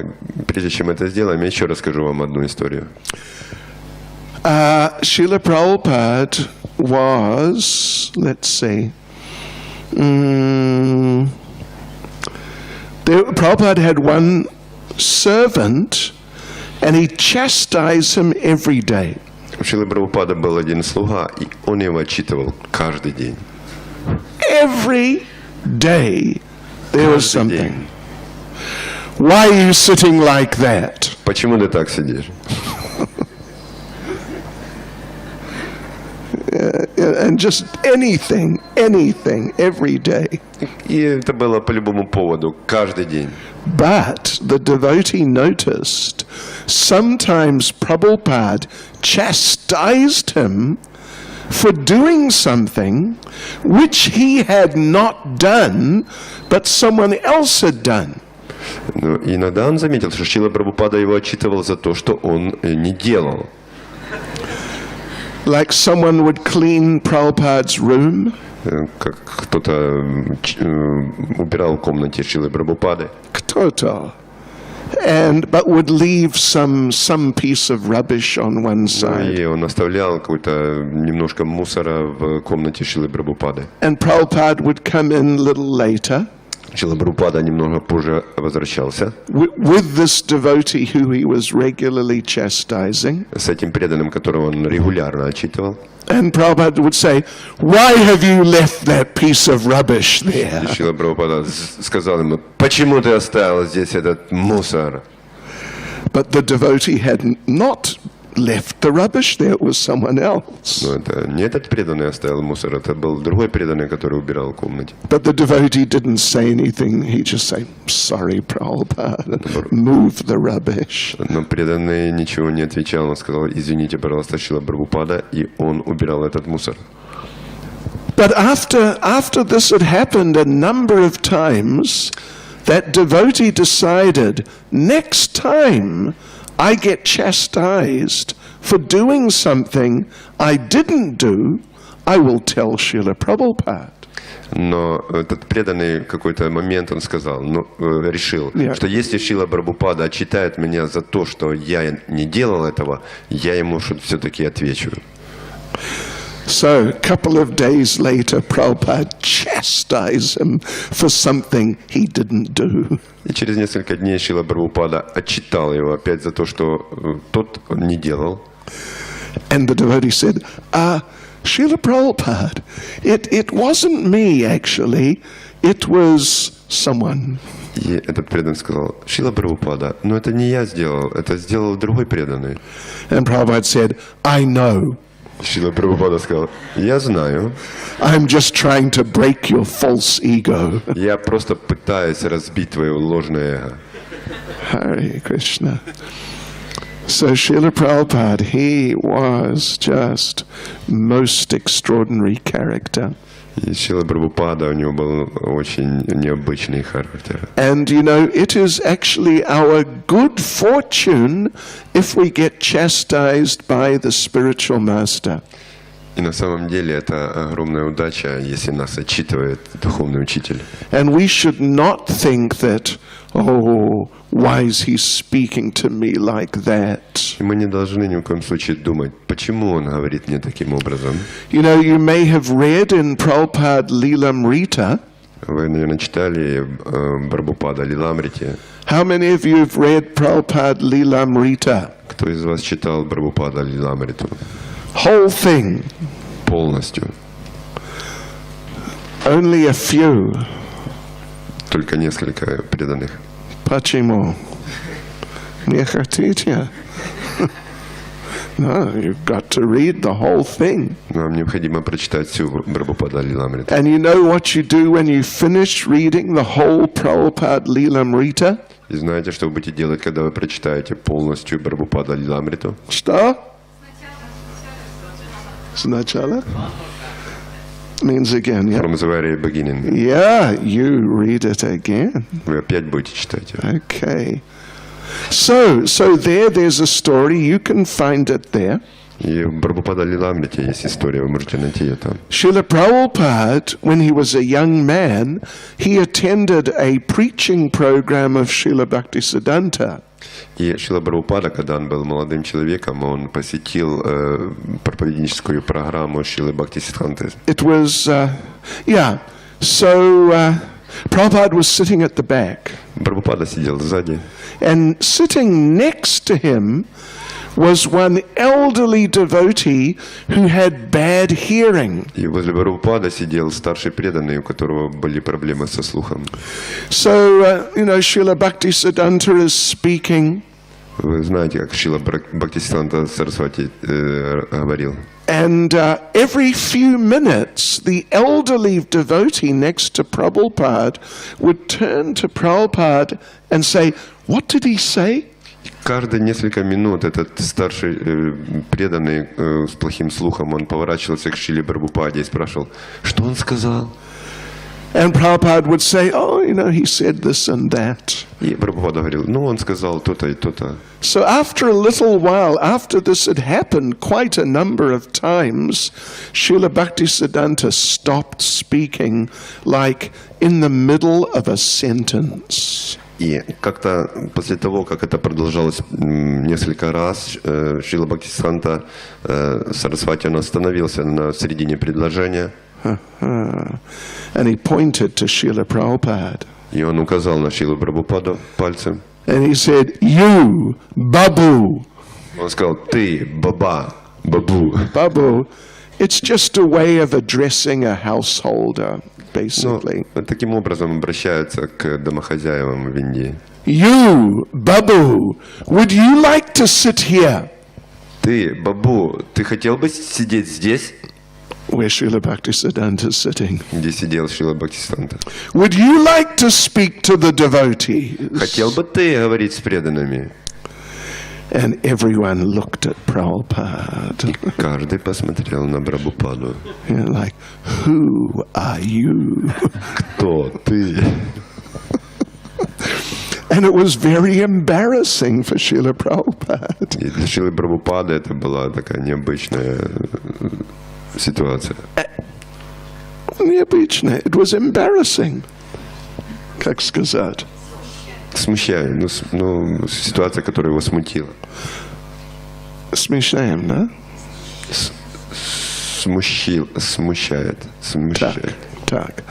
прежде чем это сделаем, я еще расскажу вам одну историю.
Srila Prabhupada was, let's see, Prabhupada had one servant and he chastised him every day.
У Шрилы Прабхупады был один слуга, и он его отчитывал каждый день.
Every day there was
Каждый
something.
день.
Why are you sitting like that?
Почему ты так сидишь?
and just anything, every day.
И это было по любому поводу, каждый день.
But the devotee noticed sometimes Prabhupada chastised him for doing something which he had not done, but someone else had done.
Но иногда он заметил, что Шрила Прабхупада его отчитывал за то, что он не делал.
Like someone would clean Prabhupada's room.
Как кто-то убирал в комнате Шрилы Прабхупады.
Кто-то. But would leave some piece of rubbish on one side.
И он оставлял какой-то немножко мусора в комнате Шрилы Прабхупады.
And Prabhupada would come in a little later.
Шрила Прабхупада немного позже возвращался.
With this devotee who he was regularly chastising.
С этим преданным, которого он регулярно отчитывал.
And Prabhupada would say, "Why have you left that piece of rubbish there?"
И Шрила Прабхупада сказал ему: почему ты оставил здесь этот мусор?
But the devotee had not left the rubbish there, it was someone else.
Но это не этот преданный оставил мусор, это был другой преданный, который убирал в комнате.
But the devotee didn't say anything, he just said, "Sorry, Prabhupada, move the rubbish."
Но преданный ничего не отвечал, он сказал: извините, пожалуйста, Шрила Прабхупада, и он убирал этот мусор.
But after this had happened a number of times, that devotee decided, next time I get chastised for doing something I didn't do, I will tell Srila Prabhupada.
Но этот преданный в какой-то момент он сказал, решил, что если Шрила Прабхупада отчитает меня за то, что я не делал этого, я ему все-таки отвечу.
So, a couple of days later, Prabhupada chastised him for something he didn't do.
И через несколько дней Шрила Прабхупада отчитал его опять за то, что тот не делал.
And the devotee said, Srila Prabhupada, it wasn't me actually, it was someone.
И этот преданный сказал: Шрила Прабхупада, но это не я сделал, это сделал другой преданный.
And Prabhupada said, I know.
Шрила Прабхупада сказал: я знаю.
I'm just trying to break your false ego.
Я просто пытаюсь разбить твое ложное эго.
Hare Krishna. So Srila Prabhupada, he was just most extraordinary character.
И Шрила Прабхупада, у него был очень необычный характер.
And you know, it is actually our good fortune if we get chastised by the spiritual master.
И на самом деле это огромная удача, если нас отчитывает духовный учитель.
And we should not think that, oh, why is he speaking to me like that?
И мы не должны ни в коем случае думать, почему он говорит мне таким образом.
You know, you may have read in Prabhupada Lilamrita.
Вы, наверное, читали Прабхупада Лиламрите.
How many of you have read Prabhupada Lilamrita?
Кто из вас читал Прабхупада Лиламриту?
Whole thing.
Полностью.
Only a few.
Только несколько преданных.
Почему? Не хотите? No, you've got to read the whole thing.
Нам необходимо прочитать всю Прабхупада Лиламриту.
And you know what you do when you finish reading the whole Prabhupada Lilamrita?
И знаете, что вы будете делать, когда вы прочитаете полностью Прабхупада Лиламриту?
Что? Сначала? Means again, yeah?
From the very beginning.
Yeah, you read it again.
Вы опять будете читать его.
Okay. So there's a story, you can find it there.
И в Прабхупада Лиламрите есть история, вы можете найти ее там.
Srila Prabhupada, when he was a young man, he attended a preaching program of Srila Bhaktisiddhanta.
И Шрила Прабхупада, когда он был молодым человеком, он посетил проповедническую программу Шрилы Бхактисиддханты.
It was, so Prabhupada was sitting at the back.
Прабхупада сидел сзади.
And sitting next to him was one elderly devotee who had bad hearing.
И возле Прабхупада сидел старший преданный, у которого были проблемы со слухом.
So, Srila Bhaktisiddhanta is speaking.
Вы знаете, как Шрила Бхактисиддханта Сарасвати говорил.
And every few minutes, the elderly devotee next to Prabhupada would turn to Prabhupada and say, "What did he say?"
Каждые несколько минут этот старший преданный с плохим слухом, он поворачивался к Шриле Прабхупаде и спрашивал, что он сказал?
And Prabhupada would say, "Oh, he said this and that."
И Прабхупада говорил, он сказал то-то и то-то.
So after a little while, after this had happened quite a number of times, Srila Bhaktisiddhanta stopped speaking, like in the middle of a sentence.
И как-то после того, как это продолжалось несколько раз, Шрила Бхактисиддханта Сарасвати, он остановился на середине предложения.
And he pointed to Srila Prabhupada.
И он указал на Шрилу Прабхупаду пальцем.
And he said, "You, Babu."
Он сказал, ты, баба, бабу.
Babu, it's just a way of addressing a householder, basically.
Таким образом обращаются к домохозяевам в Индии.
You, Babu, would you like to sit here?
Ты, бабу, ты хотел бы сидеть здесь?
Where Srila Bhaktisiddhanta is sitting.
Где сидел Шрила Бхактисиддханта.
Would you like to speak to the devotees?
Хотел бы ты говорить с преданными?
And everyone looked at Prabhupada.
Каждый посмотрел на Прабхупаду.
Like, who are you?
Кто ты?
And it was very embarrassing for Srila Prabhupada.
И для Шрилы Прабхупады это была такая необычная ситуация.
Необычная. It was embarrassing. Как сказать?
Смущая. Ситуация, которая его смутила.
Смешаем, да?
Смущает.
Так.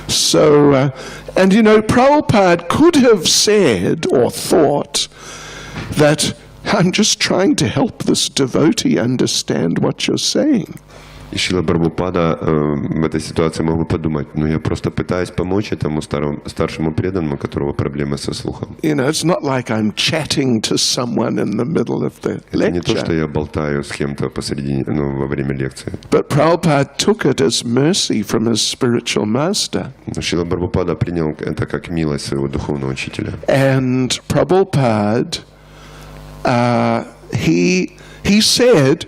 So, and Prabhupada could have said or thought that I'm just trying to help this devotee understand what you're saying.
И Шрила Прабхупада в этой ситуации мог бы подумать, я просто пытаюсь помочь этому старшему преданному, у которого проблемы со слухом.
It's not like I'm chatting to someone in the middle of the lecture.
Это не то, что я болтаю с кем-то посреди, во время лекции.
But Prabhupada took it as mercy from his spiritual master.
Но Шрила Прабхупада принял это как милость своего духовного учителя.
And Prabhupada, he said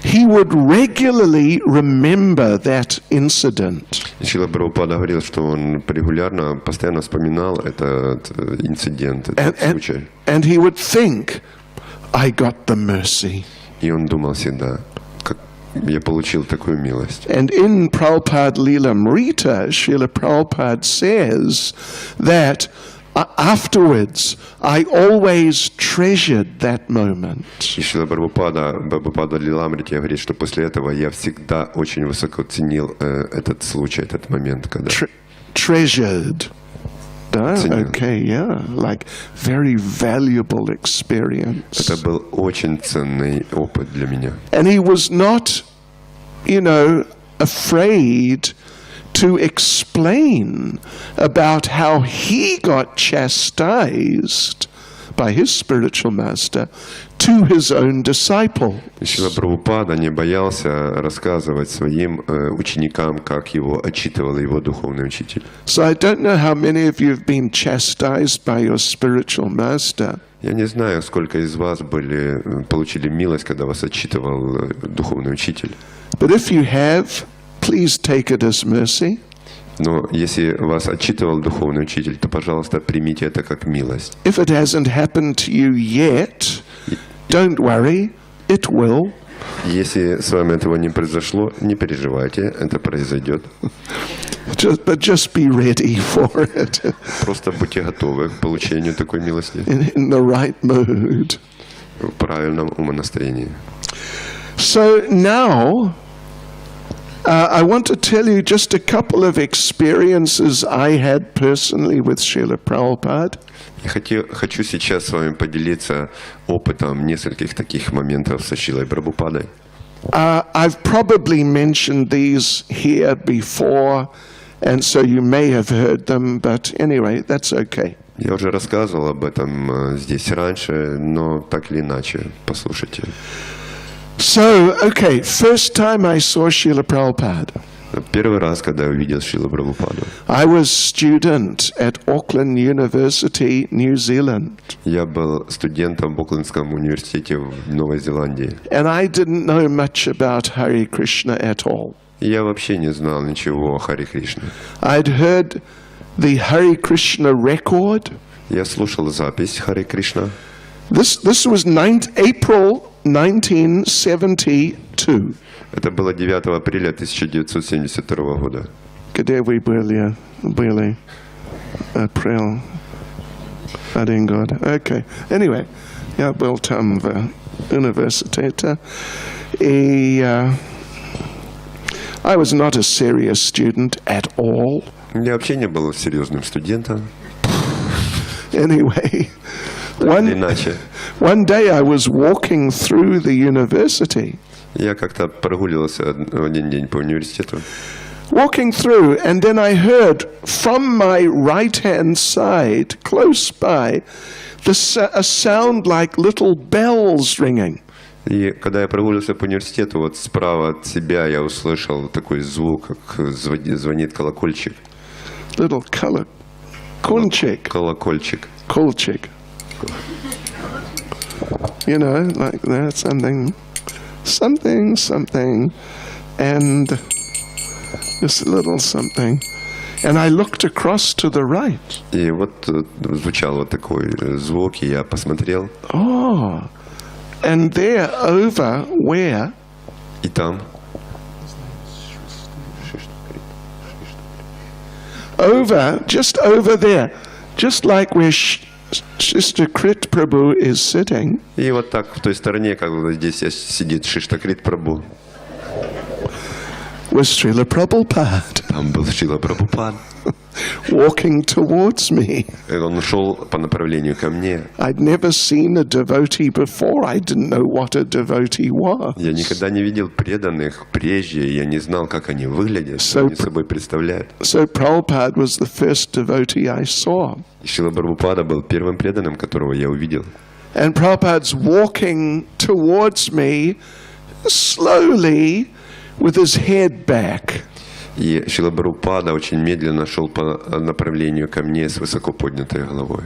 he would regularly remember that incident.
Шрила Прабхупада говорил, что он регулярно, постоянно вспоминал этот инцидент, этот случай.
And he would think, I got the mercy.
И он думал всегда, как я получил такую милость.
And in Prabhupada Lilamrita, Srila Prabhupada says that afterwards, I always treasured that moment.
И Шрила Прабхупада Лиламрите говорит, что после этого я всегда очень высоко ценил этот случай, этот момент, когда...
Treasured. Okay, yeah, like very valuable experience.
Это был очень ценный опыт для меня.
And he was not, afraid to explain about how he got chastised by his spiritual master to his own disciple.
Шрила Прабхупада не боялся рассказывать своим ученикам, как его отчитывал его духовный учитель.
So I don't know how many of you have been chastised by your spiritual master.
Я не знаю, сколько из вас получили милость, когда вас отчитывал духовный учитель.
But if you have, please take it as mercy.
Но если вас отчитывал духовный учитель, то, пожалуйста, примите это как милость.
If it hasn't happened to you yet, don't worry, it will.
Если с вами этого не произошло, не переживайте, это произойдет.
But just be ready for it.
Просто будьте готовы к получению такой милости.
In the right mood.
В правильном умонастроении.
So now, I want to tell you just a couple of experiences I had personally with Srila Prabhupada.
Я хочу сейчас с вами поделиться опытом нескольких таких моментов со Шрилой Прабхупадой.
I've probably mentioned these here before, and so you may have heard them, but anyway, that's okay.
Я уже рассказывал об этом здесь раньше, но так или иначе, послушайте.
So, okay, first time I saw Srila Prabhupada,
Первый раз, когда я увидел Шрилу Прабхупаду,
I was student at Auckland University, New Zealand.
я был студентом в Оклендском университете в Новой Зеландии.
And I didn't know much about Hare Krishna at all.
Я вообще не знал ничего о Харе Кришне.
I'd heard the Hare Krishna record.
Я слушал запись Харе Кришна.
This was April 1972.
Это было 9 апреля 1972 года.
Где вы были? April. Один год. Okay. Anyway, я был там в университете. И I was not a serious student at all.
Я вообще не был серьезным студентом.
Anyway,
Иначе.
one day I was walking through the university.
Я как-то прогуливался один день по университету.
Walking through, and then I heard from my right-hand side, close by, a sound like little bells ringing.
И когда я прогуливался по университету, вот справа от себя я услышал такой звук, как звонит колокольчик.
Little колокольчик.
Колокольчик.
Kolchik. You know, like that, something, and this little something. And I looked across to the right.
И вот звучал вот такой звук, и я посмотрел.
Oh, and there over where?
И там.
Just over there, just like where Sister Krit Prabhu is sitting.
И вот так в той стороне, как вот здесь сидит Шиштакрит Прабху.
Was Шрила Prabhupada.
Там был Шрила Прабхупад.
Walking towards me.
И он шел по направлению ко мне.
I'd never seen a devotee before. I didn't know what a devotee was.
Я никогда не видел преданных прежде, я не знал, как они выглядят, что они собой представляют.
So Prabhupada was the first devotee I saw.
И Шрила Прабхупада был первым преданным, которого я увидел.
And Prabhupada's walking towards me slowly with his head back.
И Шрила Прабхупада очень медленно шел по направлению ко мне с высоко поднятой головой.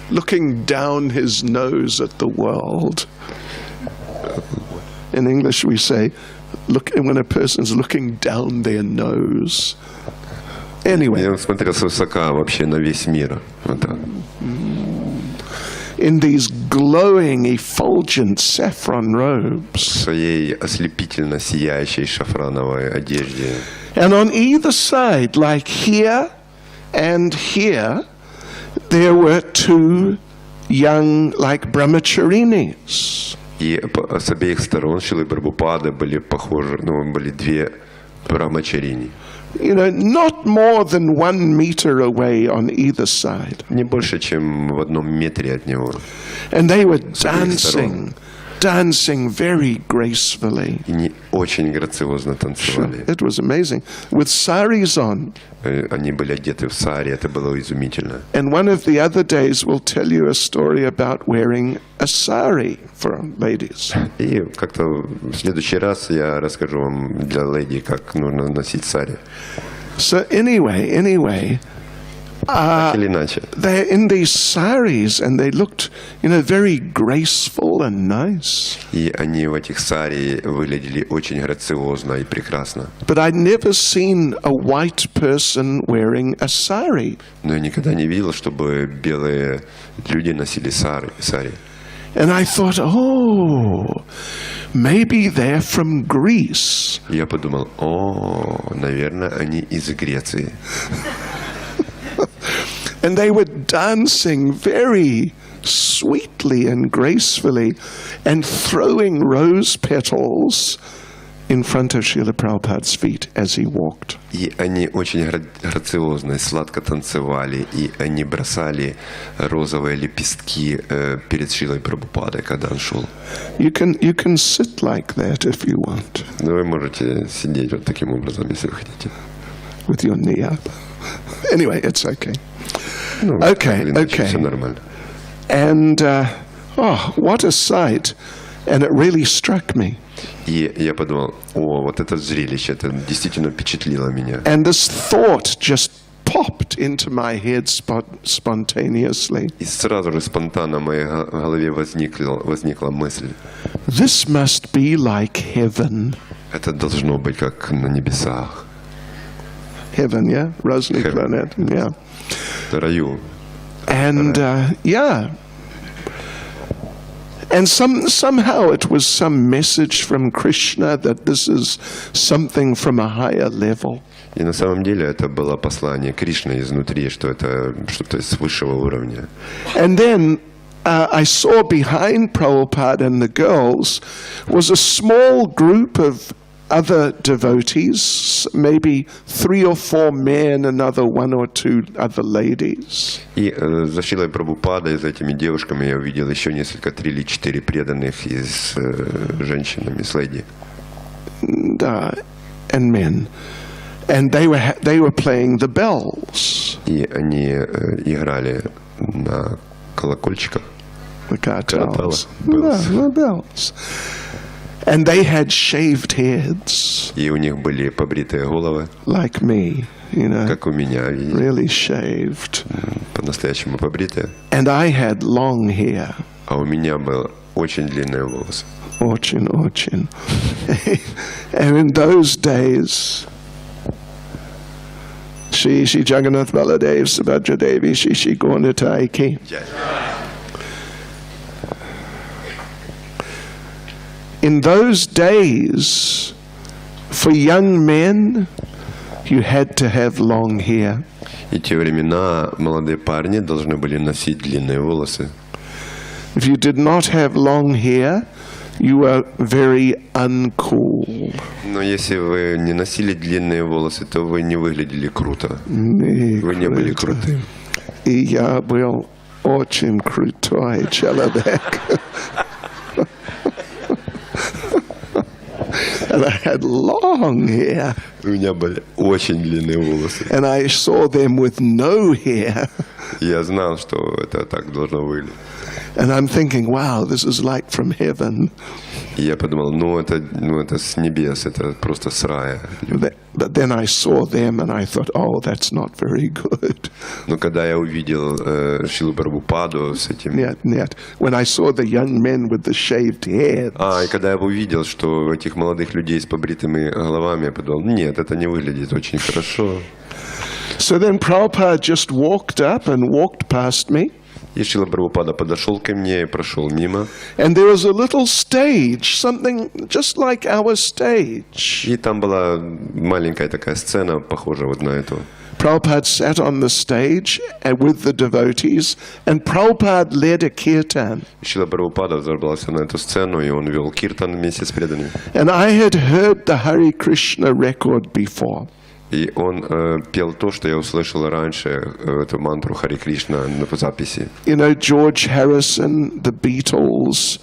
Looking down his nose at the world. In English we say, look, when a person's looking down their nose. Anyway.
Я смотрел свысока вообще на весь мир. Вот так.
In these glowing, effulgent saffron robes.
В своей ослепительно сияющей шафрановой одежде.
And on either side, like here and here, there were two young, like brahmacharinis.
И с обеих сторон Шрилы Прабхупады были похожи, были две брахмачарини.
You know, not more than 1 meter away on either side.
Не больше, чем в 1 метре от него.
And they were dancing very gracefully.
И они очень грациозно танцевали.
It was amazing. With saris on.
Они были одеты в сари, это было изумительно.
And one of the other days we'll tell you a story about wearing a sari for ladies.
И как-то в следующий раз я расскажу вам для леди, как нужно носить сари.
So anyway,
так или иначе.
they're in these saris and they looked, you know, very graceful and nice.
И они в этих сари выглядели очень грациозно и прекрасно.
But I'd never seen a white person wearing a sari.
Но я никогда не видел, чтобы белые люди носили сари.
And I thought, oh, maybe they're from Greece.
Я подумал, наверное, они из Греции.
And they were dancing very sweetly and gracefully and throwing rose petals in front of Srila Prabhupada's feet as he walked.
И они очень грациозно и сладко танцевали, и они бросали розовые лепестки перед Шрилой Прабхупадой, когда он шел.
You can sit like that if you want.
Вы можете сидеть вот таким образом, если вы хотите.
With your knee up. Anyway, it's okay. Okay.
Все нормально.
And Oh, what a sight. And it really struck me.
И я подумал, вот это зрелище, это действительно впечатлило меня.
And this thought just popped into my head spontaneously.
И сразу же спонтанно в моей голове возникла мысль.
This must be like heaven.
Это должно быть как на небесах.
Heaven, yeah? Rosny planet, yeah.
В раю.
And, yeah. And somehow it was some message from Krishna that this is something from a higher level.
И на самом деле это было послание Кришны изнутри, что это что-то с высшего уровня.
And then I saw behind Prabhupada and the girls was a small group of other devotees, maybe 3 or 4 men, another 1 or 2 other ladies.
И за Шрилой Прабхупадой, за этими девушками я увидел еще несколько, 3 или 4 преданных и с женщинами, с леди.
And men. And they were playing the bells.
И они играли на колокольчиках.
The cartels. The bells. And they had shaved heads.
И у них были побритые головы.
Like me, you know.
Как у меня.
Really shaved.
По-настоящему побритые.
And I had long hair.
А у меня было очень длинные волосы.
Очень. And in those days, Shri Jagannath Baladev Subhadra Devi Shri Gaunata Aiki. In those days, for young men, you had to have long hair.
И те времена молодые парни должны были носить длинные волосы.
If you did not have long hair, you were very uncool.
Но если вы не носили длинные волосы, то вы не выглядели круто. Вы не были крутым.
И я был очень крутой человек. And I had long hair.
У меня были очень длинные волосы.
And I saw them with no hair.
Я знал, что это так должно выглядеть.
And I'm thinking, wow, this is like from heaven.
И я подумал, это с небес, это просто с рая.
But then I saw them and I thought, oh, that's not very good.
Но когда я увидел Шрилу Прабхупаду с этим...
Нет. When I saw the young men with the shaved heads.
И когда я увидел, что этих молодых людей с побритыми головами, я подумал, нет, это не выглядит очень хорошо.
So then Prabhupada just walked up and walked past me.
И Шрила Прабхупада подошел ко мне и прошел мимо.
And there was a little stage, something just like our stage.
И там была маленькая такая сцена, похожая вот на эту.
Prabhupada sat on the stage with the devotees, and Prabhupada led a kirtan.
Шрила Прабхупада взобрался на эту сцену, и он вел киртан вместе с преданными.
And I had heard the Hare Krishna record before.
И он пел то, что я услышал раньше, эту мантру Харе Кришна в записи.
You know, George Harrison, the Beatles,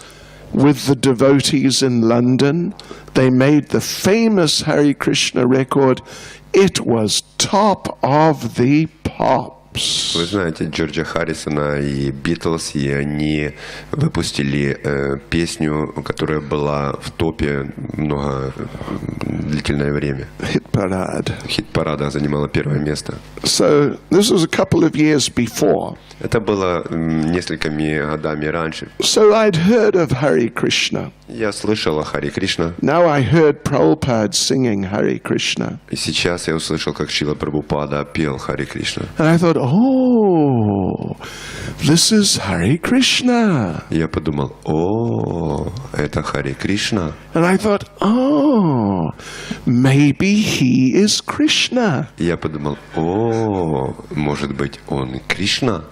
with the devotees in London, they made the famous Hare Krishna record. It was top of the pops.
Вы знаете Джорджа Харрисона и Битлз, и они выпустили песню, которая была в топе длительное время.
Hit-parade.
Хит-парада занимала первое место.
So this was a couple of years before.
Это было несколькими годами раньше.
So I'd heard of Hare Krishna.
Я слышал о Харе Кришна.
Now I heard Prabhupada singing Hare Krishna.
И сейчас я услышал, как Шрила Прабхупада пел Харе Кришна.
And I thought, oh, this is Hare Krishna.
И я подумал, это Харе Кришна.
And I thought, oh, maybe he is Krishna.
И я подумал, может быть, он Кришна?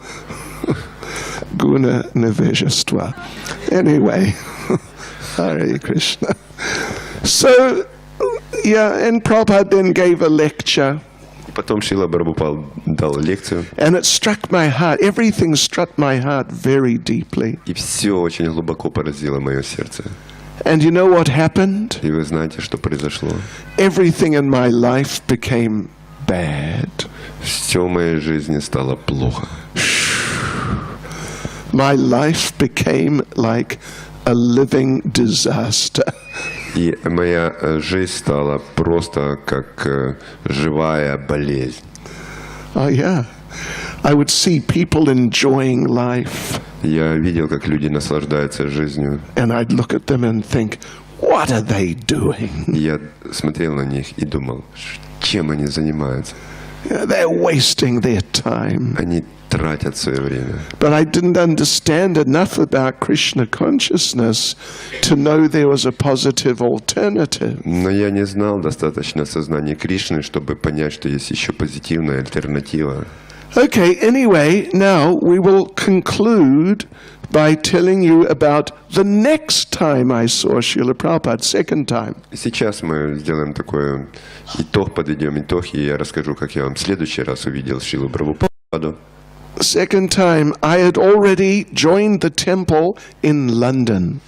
Guna nevejstva. Anyway, Hare Krishna. So, yeah, and Prabhupada then gave a lecture.
Потом Шрила Прабхупада дал лекцию.
And it struck my heart. Everything struck my heart very deeply.
И все очень глубоко поразило мое сердце.
And you know what happened?
И вы знаете, что произошло?
Everything in my life became bad.
Все в моей жизни стало плохо.
my life became like a living disaster.
И моя жизнь стала просто как живая болезнь.
Oh yeah. I would see people enjoying life,
Я видел, как люди наслаждаются жизнью.
and I'd look at them and think, what are they doing?
Я смотрел на них и думал, чем они занимаются.
They're wasting their time.
Они тратят свое время.
But I didn't understand enough about Krishna consciousness to know there was a positive alternative.
Но я не знал достаточно сознания Кришны, чтобы понять, что есть еще позитивная альтернатива.
Okay, anyway, now we will conclude by telling you about the next time I saw Srila Prabhupada, second time.
Сейчас мы сделаем такой итог, подведем итог, и я расскажу, как я вам в следующий раз увидел Шрилу Прабхупаду.
Second time, I had already joined the temple in London.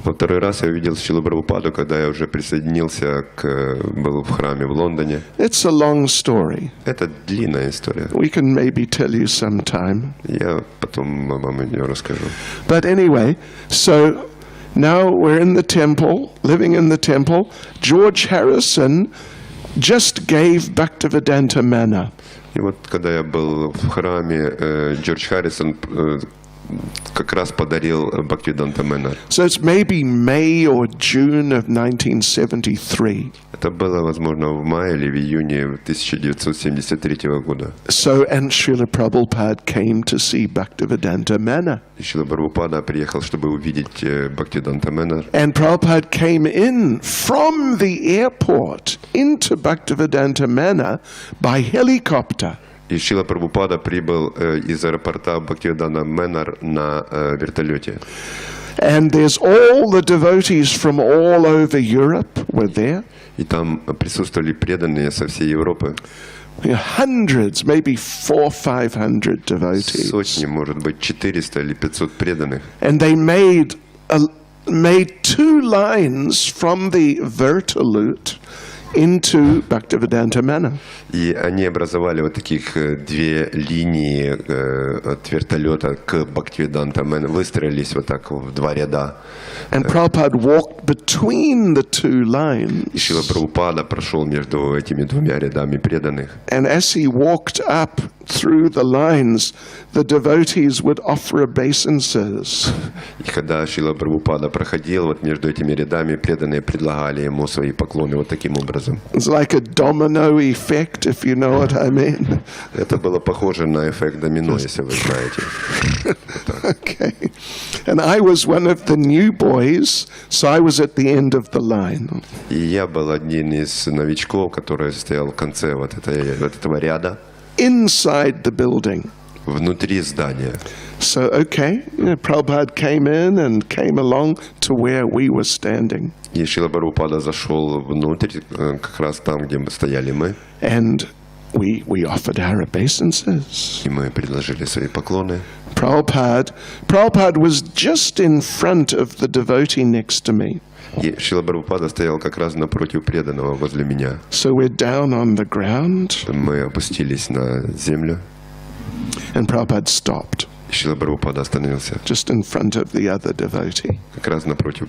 Во второй раз я увидел Шрилу Прабхупаду, когда я уже присоединился был в храме в Лондоне.
It's a long story.
Это длинная история.
We can maybe tell you sometime.
Я потом вам ее расскажу.
But anyway, so now we're in the temple, living in the temple. George Harrison just gave Bhaktivedanta manna.
И вот когда я был в храме, Джордж Харрисон как раз подарил Бхактивиданта Мэна.
So it's maybe May or June of 1973.
Это было, возможно, в мае или в июне 1973 года.
So, and Srila Prabhupada came to see Bhaktivedanta manna.
И Шрила Прабхупада приехал, чтобы увидеть Бхактивиданта Мэна.
And Prabhupada came in from the airport into Bhaktivedanta manna by helicopter.
И Шрила Прабхупада прибыл из аэропорта Бхактивиданта Мэнар на вертолете.
And there's all the devotees from all over Europe were there.
И там присутствовали преданные со всей Европы.
Hundreds, maybe 400-500 devotees.
Сотни, может быть, 400 или 500 преданных.
And they made two lines from the Vertalute into Bhaktivedanta manna.
И они образовали вот таких две линии от вертолета к Бхактивиданта Мэна, выстроились вот так в два ряда.
And Prabhupada walked between the two lines.
И Шрила Прабхупада прошел между этими двумя рядами преданных.
And as he walked up through the lines, the devotees would offer obeisances.
И когда Шрила Прабхупада проходил вот между этими рядами, преданные предлагали ему свои поклоны вот таким образом.
It's like a domino effect, if you know what I mean.
Это было похоже на эффект домино, если вы знаете.
Okay. And I was one of the new boys, so I was at the end of the line.
И я был одним из новичков, который стоял в конце вот этого ряда.
Inside the building.
Внутри здания.
So, okay, Prabhupada came in and came along to where we were standing.
И Шрила Прабхупада зашел внутрь, как раз там, где мы стояли мы.
And we offered our obeisances.
И мы предложили свои поклоны.
Prabhupada was just in front of the devotee next to me.
И Шрила Прабхупада стоял как раз напротив преданного возле меня.
So we're down on the ground.
Мы опустились на землю.
And Prabhupada stopped.
Шрила Прабхупада остановился.
Just in front of the other devotee.
Как раз напротив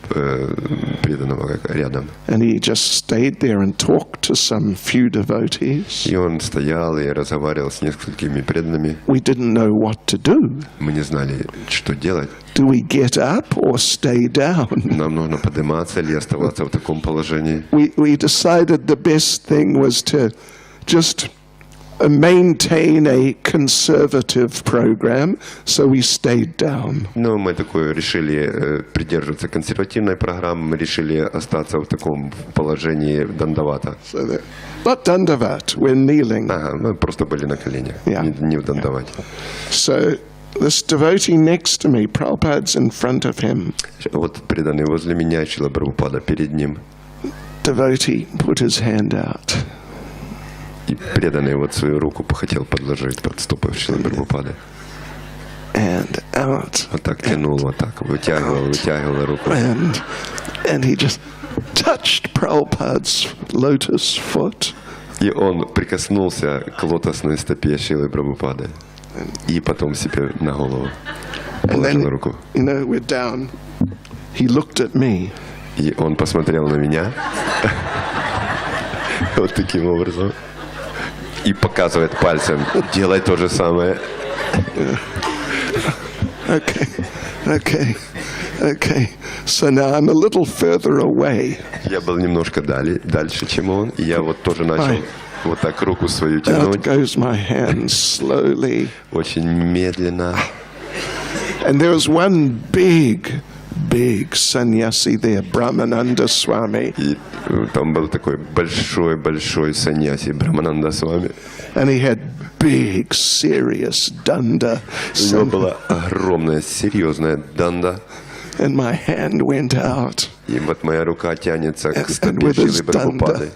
преданного, рядом.
And he just stayed there and talked to some few devotees.
И он стоял и разговаривал с несколькими преданными.
We didn't know what to do.
Мы не знали, что делать.
Do we get up or stay down?
Нам нужно подниматься или оставаться в таком положении.
We decided the best thing was to just maintain a conservative program, so we stayed down.
Но мы такое решили придерживаться консервативной программы, мы решили остаться в таком положении дандавата.
So that, not dandavat, we're kneeling.
Ага, мы просто были на коленях,
Yeah.
не в дандавате.
So this devotee next to me, Prabhupada's in front of him.
Вот преданный возле меня, Шрила Прабхупада перед ним.
Devotee put his hand out.
И преданный вот свою руку хотел подложить под стопы Шрилы Прабхупады.
And out.
Вот так тянул, вот так, вытягивал руку.
And he just touched Prabhupada's lotus foot.
И он прикоснулся к лотосной стопе Шрилы Прабхупады. И потом себе на голову.
And
положил
then,
руку.
we're down. He looked at me.
И он посмотрел на меня. Вот таким образом. И показывает пальцем. Делай то же самое.
Okay. So now I'm a little further away.
Я был немножко дальше, чем он. И я вот тоже начал вот так руку свою
Out
тянуть.
goes my hand slowly.
Очень медленно.
And there was one big sannyasi there, Brahmananda Swami.
И там был такой большой саньяси Брахмананда Свами.
And he had big, serious danda.
У него была огромная, серьезная данда.
And my hand went out.
И вот моя рука тянется к
And
стопе
with his
Шрилы Прабхупады.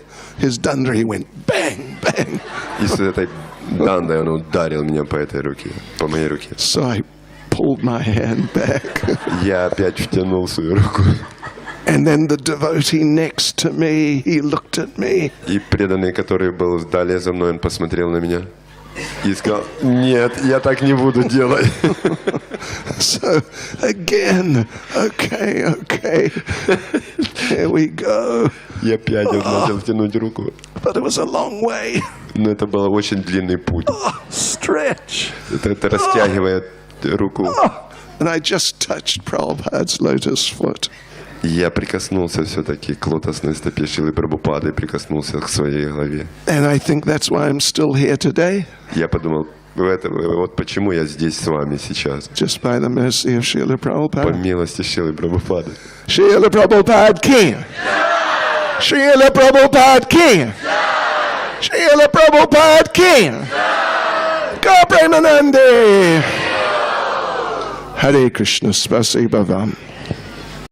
danda, he went bang, bang.
И с этой дандой он ударил меня по этой руке, по моей руке.
So I pulled my hand back.
Я опять втянул свою руку.
And then the devotee next to me, he looked at me.
И преданный, который был далее за мной, он посмотрел на меня и сказал: нет, я так не буду делать.
So again, okay, here we go.
И опять он начал тянуть руку.
But it was a long way.
Но это был очень длинный путь.
Stretch.
Это растягивает руку.
And I just touched Prabhupada's lotus foot.
Я прикоснулся все-таки к лотосной стопе Шрилы Прабхупады, прикоснулся к своей голове.
And I think that's why I'm still here today.
Я подумал, вот почему я здесь с вами сейчас.
Just by the mercy of Srila
По
Prabhupada.
милости Шрилы Прабхупады.
Srila Prabhupada King. Srila Prabhupada King. Srila Prabhupada King. Go Premanande. Hare Krishna Spasiba Vam.